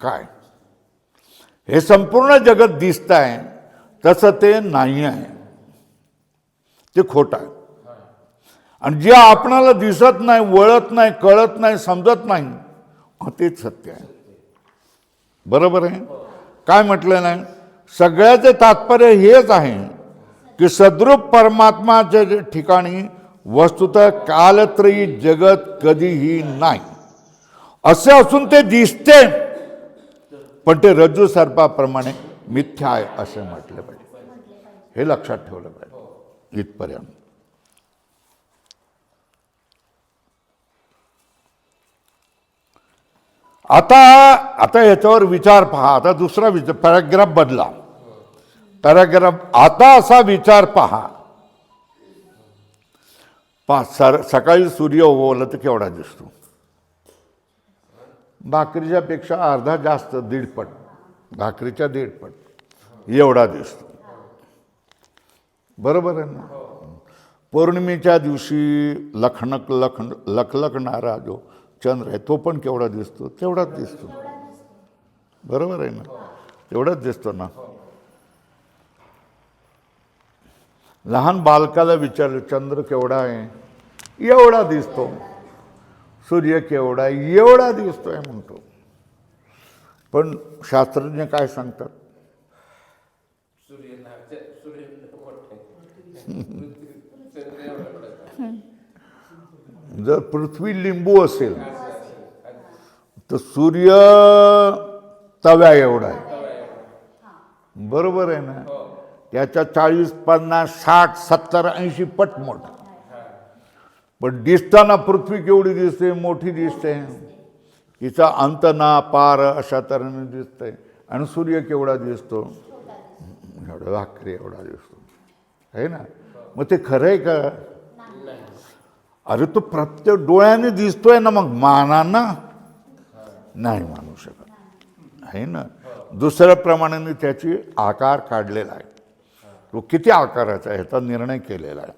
काय हे संपूर्ण जगत दिसत आहे तसं ते नाही आहे, ते खोटं आहे. आणि जे आपणाला दिसत नाही, वळत नाही, कळत नाही, समजत नाही, तेच सत्य आहे, बरोबर आहे. काय म्हटलं नाही, सगळ्याचे तात्पर्य हेच आहे की सद्रूप परमात्माच्या ठिकाणी वस्तुतः कालत्रयी जगत कधीही नाही. असे असून ते दिसते पण ते रज्जू सर्पाप्रमाणे मिथ्या आहे असे म्हटलं पाहिजे. हे लक्षात ठेवलं पाहिजे इथपर्यंत. आता याच्यावर विचार पहा. आता दुसरा विचार, पॅराग्राफ बदला, पॅराग्राफ. आता असा विचार पहा, सकाळी सूर्य उगवला तर केवढा दिसतो, भाकरीच्या पेक्षा अर्धा जास्त, 1.5 पट, भाकरीच्या 1.5 पट एवढा दिसतो. बरोबर आहे ना. पौर्णिमेच्या दिवशी लखलखणारा जो चंद्र आहे तो पण केवढा दिसतो, तेवढाच दिसतो. बरोबर आहे ना, तेवढाच दिसतो ना. लहान बालकाला विचारलं चंद्र केवढा आहे, एवढा दिसतो. सूर्य केवढा, एवढा दिसतोय म्हणतो. पण शास्त्रज्ञ काय सांगतात, जर पृथ्वी लिंबू असेल तर सूर्य तव्या एवढा आहे. बरोबर आहे ना. त्याच्या 40, 50, 60, 70, 80 पट मोठा. पण दिसताना पृथ्वी केवढी दिसते, मोठी दिसते. हिचा अंत ना पार अशा तऱ्हेने दिसतंय. आणि सूर्य केवढा दिसतो, एवढा भाकरी एवढा दिसतो आहे ना. मग ते खरं आहे का? अरे तो प्रत्येक डोळ्याने दिसतोय ना, मग मानांना नाही मानू शकत आहे ना. दुसऱ्या प्रमाणाने त्याची आकार काढलेला आहे. तो किती आकाराचा आहे ह्याचा निर्णय केलेला आहे.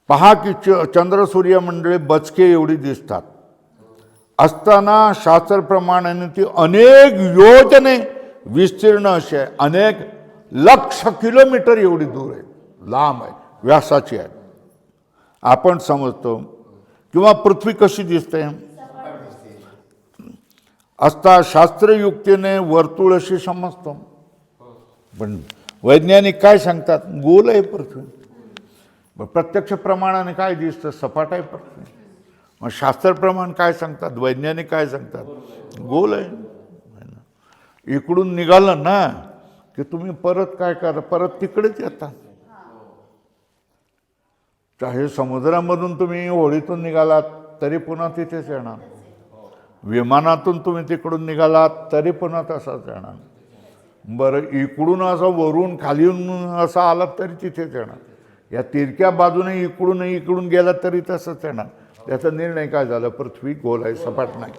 पहा की चंद्र सूर्य मंडळे बचके एवढी दिसतात असताना शास्त्रप्रमाणाने ती अनेक योजने विस्तीर्ण अशी आहे. अनेक लक्ष किलोमीटर एवढी दूर आहे, लांब आहे, व्यासाची आहे. आपण समजतो किंवा पृथ्वी कशी दिसते असता शास्त्रयुक्तीने वर्तुळ अशी समजतो. पण वैज्ञानिक काय सांगतात, गोल आहे पृथ्वी. प्रत्यक्ष प्रमाणाने काय दिसतं, सपाट आहे पृथ्वी. मग शास्त्रप्रमाण काय सांगतात, वैज्ञानिक काय सांगतात, गोल आहे. इकडून निघालं ना की तुम्ही परत काय करा, परत तिकडेच येता. चाहे समुद्रामधून तुम्ही होळीतून निघालात तरी पुन्हा तिथेच येणार. विमानातून तुम्ही तिकडून निघालात तरी पुन्हा तसाच येणार. बरं, इकडून असं वरून खालीून असं आलात तरी तिथेच येणार. या तिरक्या बाजूने इकडून गेलात तरी तसंच येणार. त्याचा निर्णय काय झाला, पृथ्वी गोल आहे, सपाट नाही.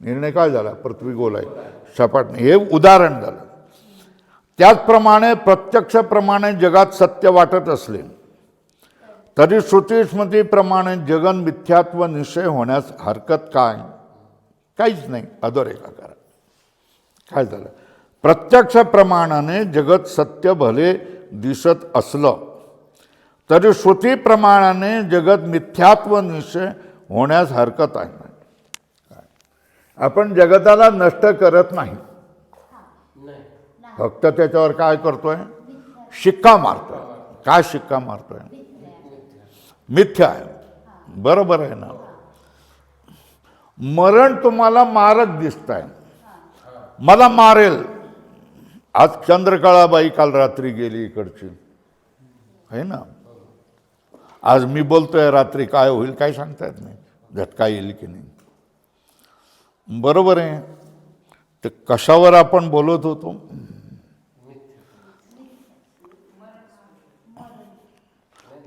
निर्णय काय झाला, पृथ्वी गोल आहे, सपाट नाही. हे उदाहरण झालं. त्याचप्रमाणे प्रत्यक्षप्रमाणे जगात सत्य वाटत असले तरी श्रुतीस्मृतीप्रमाणे जगन मिथ्यात्व निश्चय होण्यास हरकत काय, काहीच नाही. अधोरेखा करा. काय झालं, प्रत्यक्ष प्रमाणाने जगत सत्य भले दिसत असलं तरी श्रुती प्रमाणाने जगत मिथ्यात्व निश्चय होण्यास हरकत आहे. आपण जगताला नष्ट करत नाही, फक्त त्याच्यावर काय करतोय, शिक्का मारतोय. काय शिक्का मारतोय, मिथ्या आहे. बरोबर आहे ना. मरण तुम्हाला मारक दिसतंय, मला मारेल. आज चंद्रकळाबाई काल रात्री गेली इकडची आहे ना. आज मी बोलतोय, रात्री काय होईल काय सांगता येत नाही, झटका येईल की नाही. बरोबर आहे. ते कशावर आपण बोलत होतो,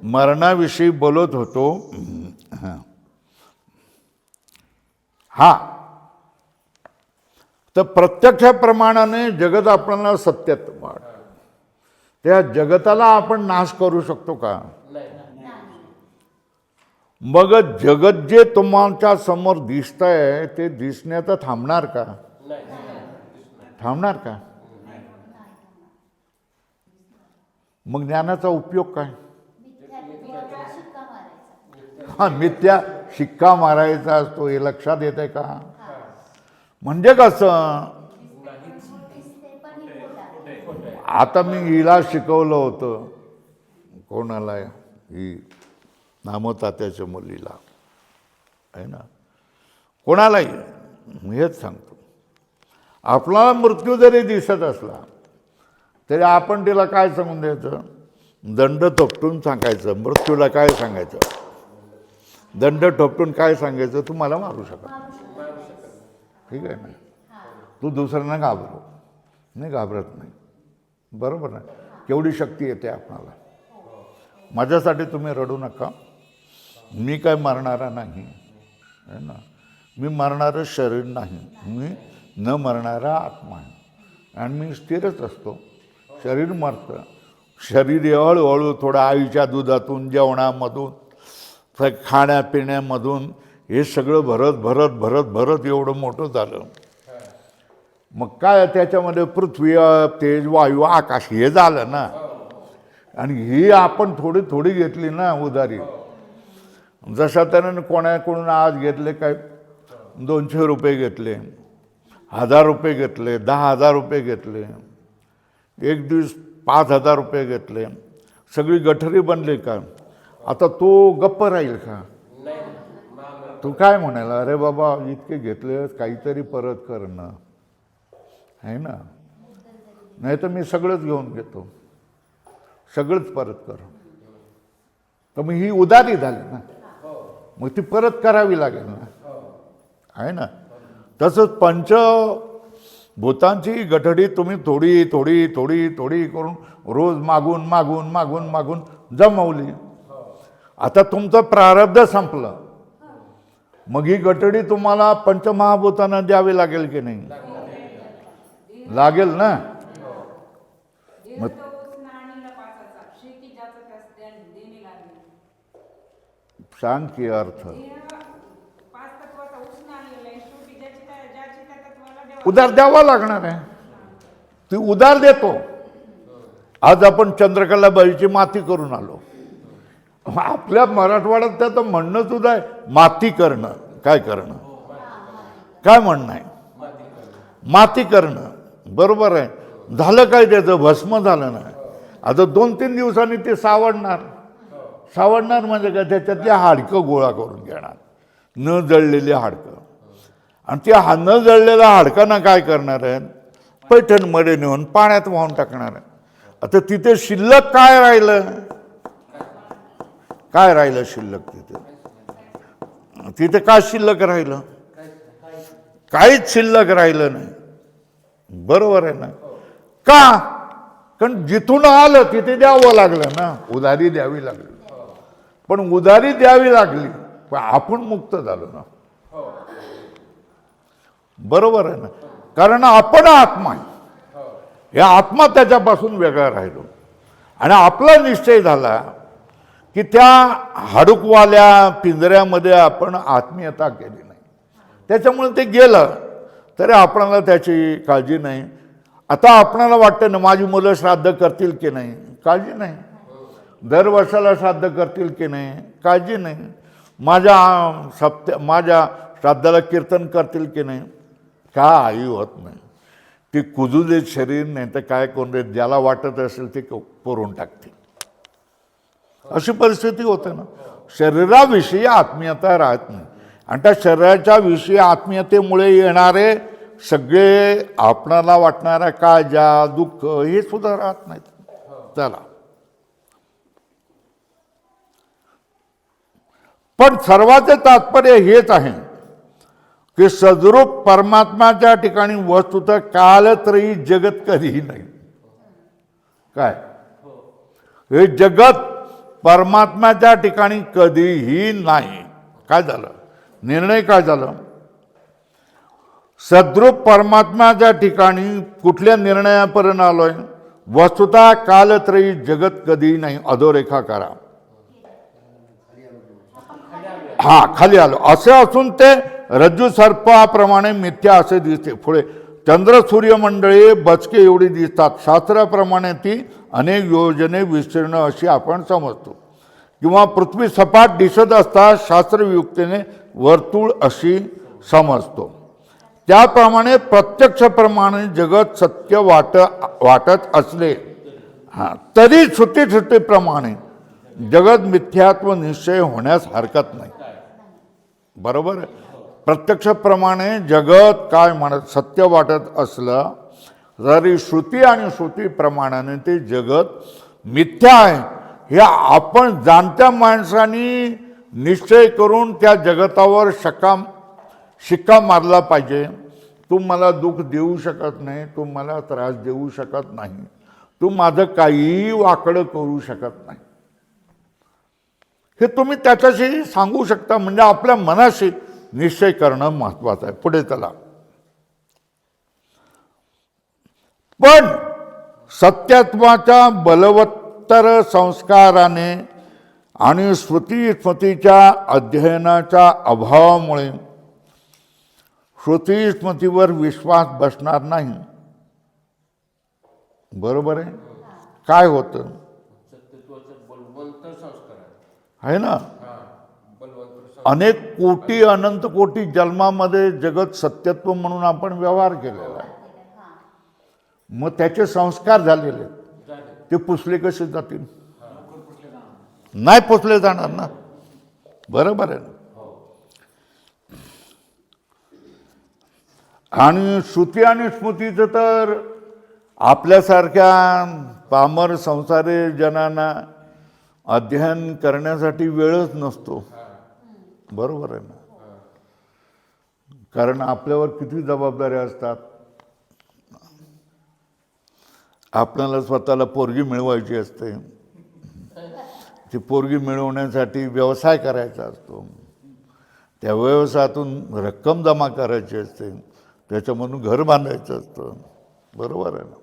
मरणाविषयी बोलत होतो. हा, तर प्रत्यक्ष प्रमाणाने जगत आपल्याला सत्यात वाढ. त्या जगताला आपण नाश करू शकतो का? मग जगत जे तुमच्या समोर दिसतंय ते दिसण्याचं थांबणार का? थांबणार का? मग ज्ञानाचा उपयोग काय? हा, मिथ्या शिक्का मारायचा असतो, हे लक्षात येतंय का? म्हणजे कसं, आता मी हिला शिकवलं होतं, कोणाला, ही नामतात्याच्या मुलीला आहे ना, कोणालाही हेच सांगतो, आपला मृत्यू जरी दिसत असला तरी आपण तिला काय सांगून द्यायचं, दंड थोपटून सांगायचं. मृत्यूला काय सांगायचं, दंड ठोपटून काय सांगायचं, तू मला मारू शकत, ठीक आहे ना. तू दुसऱ्यांना घाबरू नाही, घाबरत नाही. बरोबर ना. केवढी शक्ती येते आपणाला. माझ्यासाठी तुम्ही रडू नका, मी काय मरणारा नाही आहे ना. मी मरणारं शरीर नाही, मी न मरणारा आत्मा आहे आणि मी स्थिरच असतो. शरीर मरतं, शरीर हळूहळू थोडं आईच्या दुधातून, जेवणामधून, खाण्यापिण्यामधून हे सगळं भरत भरत भरत भरत एवढं मोठं झालं. मग काय त्याच्यामध्ये पृथ्वी, तेज, वायू, आकाश हे झालं ना. आणि ही आपण थोडी थोडी घेतली ना उधारी. जशा त्यानं कोणाकडून आज घेतले काय 200 रुपये घेतले, 1000 रुपये घेतले, 10,000 रुपये घेतले, एक दिवस 5,000 रुपये घेतले, सगळी गठरी बनली का? आता तो गप्प राहील का? तू काय म्हणाला, अरे बाबा इतके घेतले काहीतरी परत कर ना, आहे ना. नाही तर मी सगळंच घेऊन घेतो, सगळंच परत कर. तर मग ही उधारी झाली ना, मग ती परत करावी लागेल ना, आहे ना. तसंच पंचभूतांची गठडी तुम्ही थोडी थोडी थोडी थोडी करून रोज मागून मागून मागून मागून जमवली. आता तुमचं प्रारब्ध संपलं, मग ही गठडी तुम्हाला पंचमहाभूतांना द्यावी लागेल की नाही? लागेल ना. मग सांग की अर्थ. उधार द्यावा लागणार आहे, ती उधार देतो. आज आपण चंद्रकलाबाईची माती करून आलो. आपल्या मराठवाड्यात त्याचं म्हणणं सुद्धा आहे माती करणं. काय करणं? काय म्हणणं आहे? माती करणं. बरोबर आहे. झालं काय त्याचं? भस्म झालं ना. आता 2-3 दिवसांनी ते सावडणार. सावडणार म्हणजे काय? त्याच्यातली हाडकं गोळा करून घेणार, न जळलेली हाडकं. आणि त्या न जळलेल्या हाडकांना काय करणार आहे? पैठणमध्ये नेऊन पाण्यात वाहून टाकणार आहे. आता तिथे शिल्लक काय राहिलं? काय राहिलं शिल्लक तिथे? तिथे काय शिल्लक राहिलं? काहीच शिल्लक राहिलं नाही. बरोबर आहे ना. का? कारण जिथून आलं तिथे द्यावं लागलं ना, उधारी द्यावी लागली. पण उधारी द्यावी लागली पण आपण मुक्त झालो ना. बरोबर आहे ना. कारण आपण आत्मा आहे. हे आत्मा त्याच्यापासून वेगळा राहिलो आणि आपला निश्चय झाला की त्या हाडूकवाल्या पिंजऱ्यामध्ये आपण आत्मीयता केली नाही. त्याच्यामुळे ते गेलं तरी आपणाला त्याची काळजी नाही. आता आपणाला वाटतं ना माझी मुलं श्राद्ध करतील की नाही, काळजी नाही. दरवर्षाला श्राद्ध करतील की नाही, काळजी नाही. माझ्या श्राद्धाला कीर्तन करतील की नाही, काही होत नाही. ती कुजूले शरीर नाही तर काय कोण ज्याला वाटत असेल ते पुरवून टाकतील. अशी परिस्थिती होते ना. शरीराविषयी आत्मीयता राहत नाही आणि त्या शरीराच्या विषयी आत्मीयतेमुळे येणारे सगळे आपणाला वाटणाऱ्या काळजा, दुःख हे सुद्धा राहत नाहीत. चला, पण सर्वांचे तात्पर्य हेच आहे की सद्रूप परमात्माच्या ठिकाणी वस्तुतः कालत्रयी जगत कधीही नाही. काय? हे जगत परमात्म्याच्या ठिकाणी कधीही नाही. काय झालं? निर्णय काय झालं? सद्रूप परमात्म्याच्या ठिकाणी कुठल्या निर्णयापर्यंत आलोय? वस्तुतः कालत्रयी जगत कधीही नाही. अधोरेखा करा. खाली आलो. असे असून ते रज्जू सर्पाप्रमाणे मिथ्या असे दिसते. पुढे चंद्र सूर्यमंडळी बचके एवढी दिसतात. शास्त्राप्रमाणे ती अनेक योजने विस्तीर्ण अशी आपण समजतो. किंवा पृथ्वी सपाट दिसत असता शास्त्रयुक्तीने वर्तुळ अशी समजतो. त्याप्रमाणे प्रत्यक्षप्रमाणे जगत सत्य वाटत असले तरी श्रुतीप्रमाणे जगत मिथ्यात्व निश्चय होण्यास हरकत नाही. बरोबर आहे. प्रत्यक्षप्रमाणे जगत काय म्हणत सत्य वाटत असलं तरी श्रुती आणि श्रुतीप्रमाणाने ते जगत मिथ्या आहे हे आपण जाणत्या माणसांनी निश्चय करून त्या जगतावर शिक्का मारला पाहिजे. तू मला दुःख देऊ शकत नाही, तू मला त्रास देऊ शकत नाही, तू माझं काहीही वाकडं करू शकत नाही, हे तुम्ही त्याच्याशी सांगू शकता. म्हणजे आपल्या मनाशी निश्चय करणं महत्त्वाचं आहे. पुढे चला. पण सत्यत्वाच्या बलवत्तर संस्काराने आणि श्रुती-स्मृतीच्या अध्ययनाच्या अभावामुळे श्रुती-स्मृतीवर विश्वास बसणार नाही. बरोबर आहे. काय होतं आहे ना, अनेक कोटी अनंत कोटी जन्मामध्ये जगत सत्यत्व म्हणून आपण व्यवहार केलेला आहे. मग त्याचे संस्कार झालेले ते पुसले कसे जातील? नाही पुसले जाणार ना. बरोबर आहे ना. आणि श्रुती आणि स्मृतीचं तर आपल्यासारख्या पामर संसारी जनांना अध्ययन करण्यासाठी वेळच नसतो. बरोबर आहे ना. कारण आपल्यावर किती जबाबदाऱ्या असतात. आपल्याला स्वतःला पोरगी मिळवायची असते. ती पोरगी मिळवण्यासाठी व्यवसाय करायचा असतो. त्या व्यवसायातून रक्कम जमा करायची असते. त्याच्यामधून घर बांधायचं असतं. बरोबर आहे ना.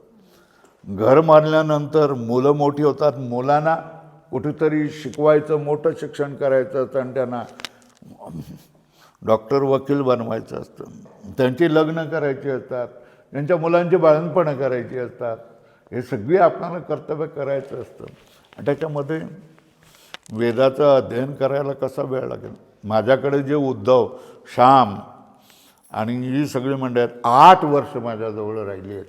घर बांधल्यानंतर मुलं मोठी होतात. मुलांना कुठेतरी शिकवायचं, मोठं शिक्षण करायचं असतं आणि त्यांना डॉक्टर वकील बनवायचं असतं. त्यांची लग्न करायची असतात. त्यांच्या मुलांची बाळंतपणं करायची असतात. हे सगळी आपल्याला कर्तव्य करायचं असतं. आणि त्याच्यामध्ये वेदाचं अध्ययन करायला कसा वेळ लागेल? माझ्याकडे जे उद्धव, श्याम आणि ही सगळी मंडळी आहेत, 8 वर्ष माझ्याजवळ राहिली आहेत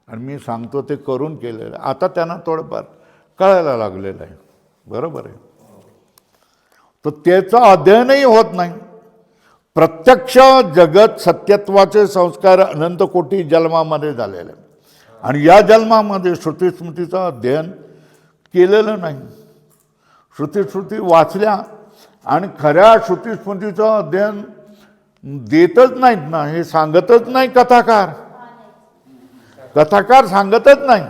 आणि मी सांगतो ते करून केलेलं. आता त्यांना थोडंफार कळायला लागलेलं आहे. बरोबर आहे. तर त्याचं अध्ययनही होत नाही. प्रत्यक्ष जगत सत्यत्वाचे संस्कार अनंत कोटी जन्मामध्ये झालेले आणि या जन्मामध्ये श्रुतीस्मृतीचं अध्ययन केलेलं नाही. श्रुती वाचल्या आणि खऱ्या श्रुतीस्मृतीचं अध्ययन देतच नाहीत ना. हे सांगतच नाही कथाकार. कथाकार सांगतच नाही.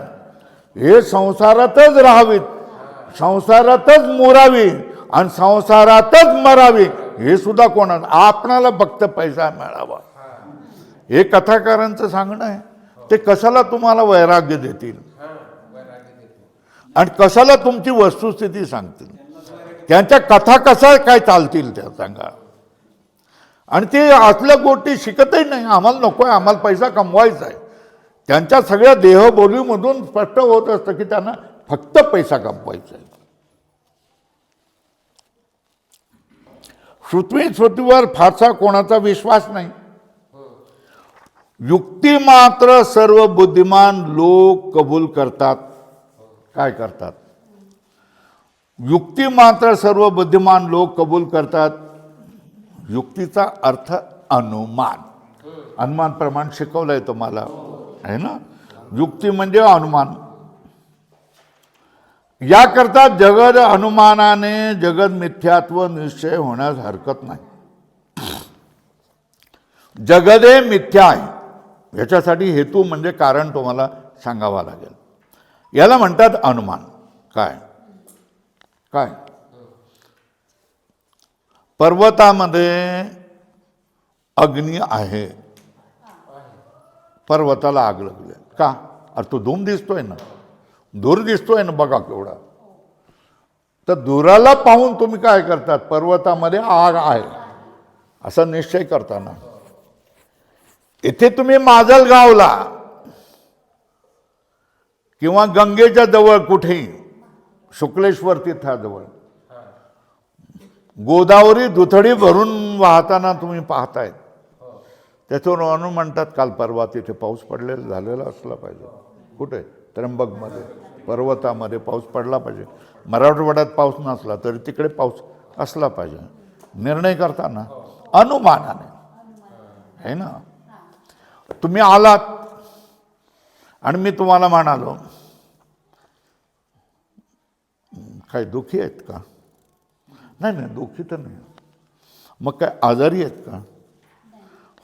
हे संसारातच राहावीत, संसारातच मोरावी आणि संसारातच मरावी. हे सुद्धा कोणाला आपणाला फक्त पैसा मिळावा हे कथाकारांचं सांगणं आहे. ते कशाला तुम्हाला वैराग्य देतील आणि कशाला तुमची वस्तुस्थिती सांगतील? त्यांच्या कथा कशा काय चालतील त्या सांगा. आणि ते असल्या गोष्टी शिकतही नाही. आम्हाला नको आहे, आम्हाला पैसा कमवायचा आहे. त्यांच्या सगळ्या देहबोलीमधून स्पष्ट होत असतं की त्यांना फक्त पैसा कमवायचा आहे. श्रुतीवर फारसा कोणाचा विश्वास नाही. युक्ती मात्र सर्व बुद्धिमान लोक कबूल करतात. काय करतात? युक्ती मात्र सर्व बुद्धिमान लोक कबूल करतात. युक्तीचा अर्थ अनुमान. अनुमान प्रमाण शिकवलंय तुम्हाला आहे ना. युक्ती म्हणजे अनुमान. याकरता जगद अनुमानाने जगद मिथ्यात्व निश्चय होण्यास हरकत नाही. जगदे मिथ्या आहे याच्यासाठी हेतू म्हणजे कारण तुम्हाला सांगावा लागेल. याला म्हणतात अनुमान. काय काय पर्वतामध्ये अग्नी आहे. पर्वताला आग लागली का? अरे तो धूम दिसतोय ना, दूर दिसतोय ना, बघा केवढा. तर दुराला पाहून तुम्ही काय करतात? पर्वतामध्ये आग आहे असा निश्चय करताना. इथे तुम्ही माजलगावला किंवा गंगेच्या जवळ कुठेही शुक्लेश्वर तीर्थाजवळ गोदावरी दुथडी भरून वाहताना तुम्ही पाहतायत. त्याच्यावर अनु म्हणतात काल परवा तिथे पाऊस पडलेला झालेला असला पाहिजे. कुठे? त्र्यंबकमध्ये पर्वतामध्ये पाऊस पडला पाहिजे. मराठवाड्यात पाऊस नसला तरी तिकडे पाऊस असला पाहिजे. निर्णय करताना अनुमानाने आहे ना. तुम्ही आलात आणि मी तुम्हाला म्हणालो काय दुःखी आहेत का? नाही नाही दुःखी तर नाही. मग काय आजारी आहेत का?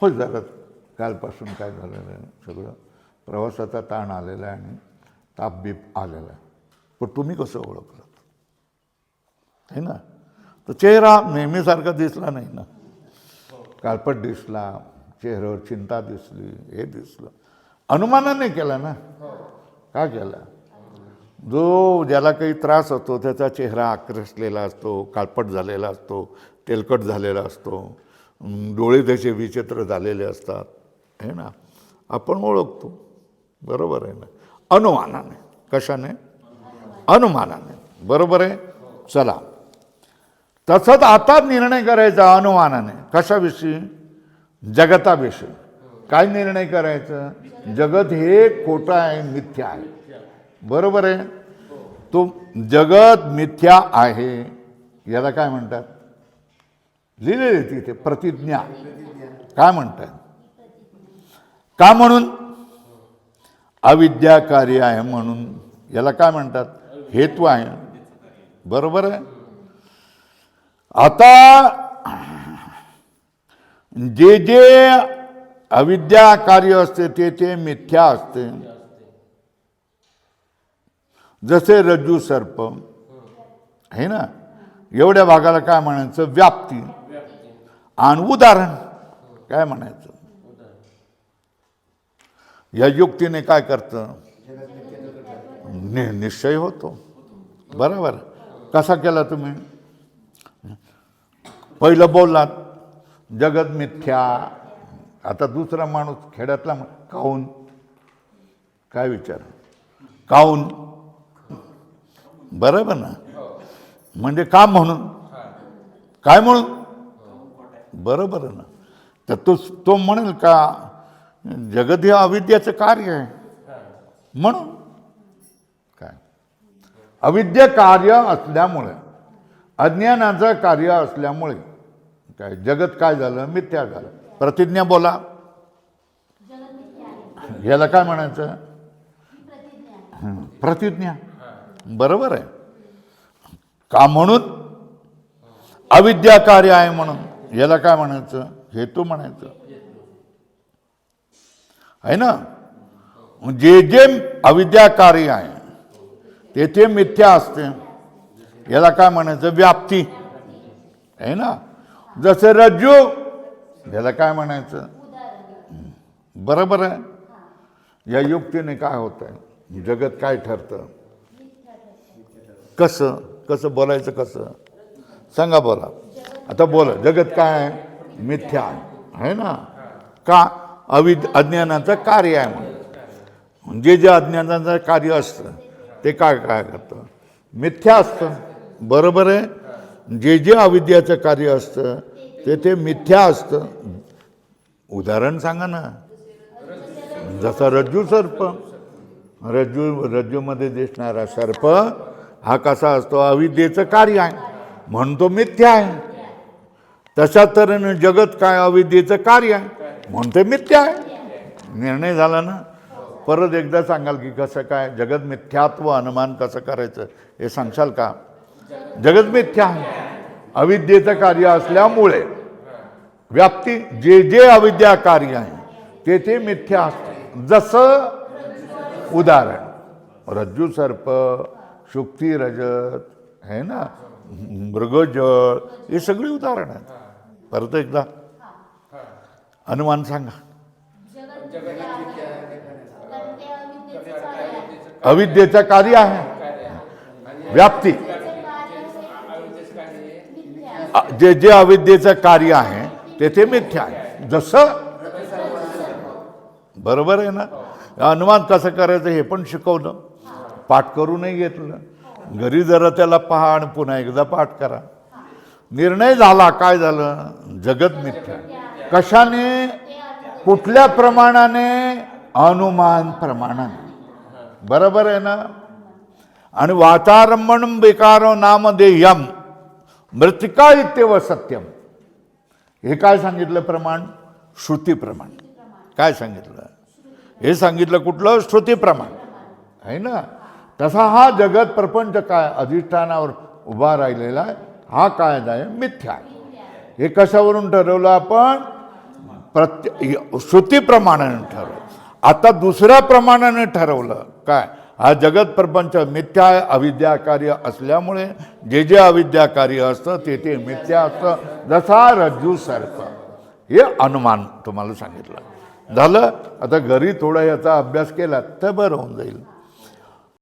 हो जरा कालपासून काय झालेलं आहे सगळं प्रवासाचा ताण आलेला आहे आणि ताप बीप आलेला आहे. पण तुम्ही कसं ओळखलं आहे ना? तर चेहरा नेहमीसारखा दिसला नाही ना. काळपट दिसला, चेहऱ्यावर चिंता दिसली, हे दिसलं. अनुमानाने केला ना. का केला? जो ज्याला काही त्रास होतो त्याचा चेहरा आक्रसलेला असतो, काळपट झालेला असतो, तेलकट झालेला असतो, डोळे त्याचे विचित्र झालेले असतात, है ना. आपण ओळखतो, बरोबर आहे ना. अनुमानाने. कशाने? अनुमानाने. बरोबर आहे. चला, तसंच आता निर्णय करायचा अनुमानाने. कशाविषयी? जगताविषयी. काय निर्णय करायचं? जगत हे खोटं आहे, मिथ्या आहे. बरोबर आहे. तो जगत मिथ्या आहे याला काय म्हणतात? लिहिलेले तिथे प्रतिज्ञा. काय म्हणतात? का म्हणून? अविद्या कार्य आहे म्हणून. याला काय म्हणतात? हेतू आहे. बरोबर आहे. आता जे जे अविद्या कार्य असते ते मिथ्या असते. जसे रज्जू सर्प आहे ना, एवढ्या भागाला काय म्हणायचं? व्याप्ती. आणि उदाहरण काय म्हणायचं? या युक्तीने काय करतं? निश्चय होतो. बरोबर. कसा केला तुम्ही? पहिलं बोललात जगत मिथ्या. आता दुसरा माणूस खेड्यातला काहून? काय विचार? काहून? बरोबर ना. म्हणजे का म्हणून? काय म्हणून? बरोबर आहे ना. तर तो म्हणेल का जगत हे अविद्याचं कार्य आहे म्हणून? काय? अविद्या कार्य असल्यामुळे, अज्ञानाचं कार्य असल्यामुळे काय जगत काय झालं? मिथ्या झालं. प्रतिज्ञा बोला. याला काय म्हणायचं? प्रतिज्ञा. बरोबर आहे. का म्हणून? अविद्या कार्य आहे म्हणून. याला काय म्हणायचं? हेतू म्हणायचं आहे ना. जे जे अविद्या कार्य आहे ते मिथ्या असते. याला काय म्हणायचं? व्याप्ती आहे ना. जसे रज्जू, याला काय म्हणायचं? बरोबर आहे. या युक्तीने काय होत आहे? जगत काय ठरतं? कसं कसं बोलायचं? कसं सांगा? बोला आता. बोला. जगत काय आहे? मिथ्या आहे ना. का? अज्ञानाचं कार्य आहे म्हणून. जे जे अज्ञानाचं कार्य असतं ते काय काय करतं? मिथ्या असतं. बरोबर आहे. जे जे अविद्याचं कार्य असतं ते मिथ्या असतं. उदाहरण सांगा ना. जसा रज्जू सर्प. रज्जूमध्ये दिसणारा सर्प हा कसा असतो? अविद्येचं कार्य आहे म्हणून तो मिथ्या आहे. तशा तऱ्हेने जगत काय? अविद्येचं कार्य आहे म्हणून ते मिथ्या आहे. निर्णय झाला ना. परत एकदा सांगाल की कसं काय जगत मिथ्यात्व अनुमान कसं करायचं हे सांगशाल का? जगत मिथ्या आहे, अविद्येचं कार्य असल्यामुळे व्याप्ती. जे जे अविद्या कार्य आहे ते मिथ्या असते. जसं उदाहरण रज्जू सर्प, शुक्ती रजत है ना, मृगजळ, हे सगळी उदाहरण आहेत. परत एकदा अनुमान सांगा. अविद्येचं कार्य आहे व्याप्ती. जे जे अविद्येचं कार्य आहे ते मिथ्या आहे. जसं बरोबर आहे ना. अनुमान कसं करायचं हे पण शिकवलं. पाठ करू नाही घेतलं. घरी जरा त्याला पहा आणि पुन्हा एकदा पाठ करा. निर्णय झाला. काय झालं? जगत मिथ्या. कशाने? कुठल्या प्रमाणाने? अनुमान प्रमाणाने. बरोबर आहे ना. आणि वाचारंभण बेकारो नामधेयम मृतिका इत्येव सत्यम. हे काय सांगितलं प्रमाण? श्रुती प्रमाण. काय सांगितलं? हे सांगितलं कुठलं? श्रुती प्रमाण आहे ना. तसा हा जगत प्रपंच काय अधिष्ठानावर उभा राहिलेला आहे हा काय आहे? मिथ्या आहे. हे कशावरून ठरवलं आपण? श्रुती प्रमाणाने ठरवलं. आता दुसऱ्या प्रमाणाने ठरवलं काय? हा जगत प्रपंच मिथ्या आहे, अविद्या कार्य असल्यामुळे जे जे अविद्या कार्य असतं ते मिथ्या असतं. जसा रज्जू सर्प हे अनुमान तुम्हाला सांगितलं. झालं. आता घरी थोडा याचा अभ्यास केला तर बरं होऊन जाईल.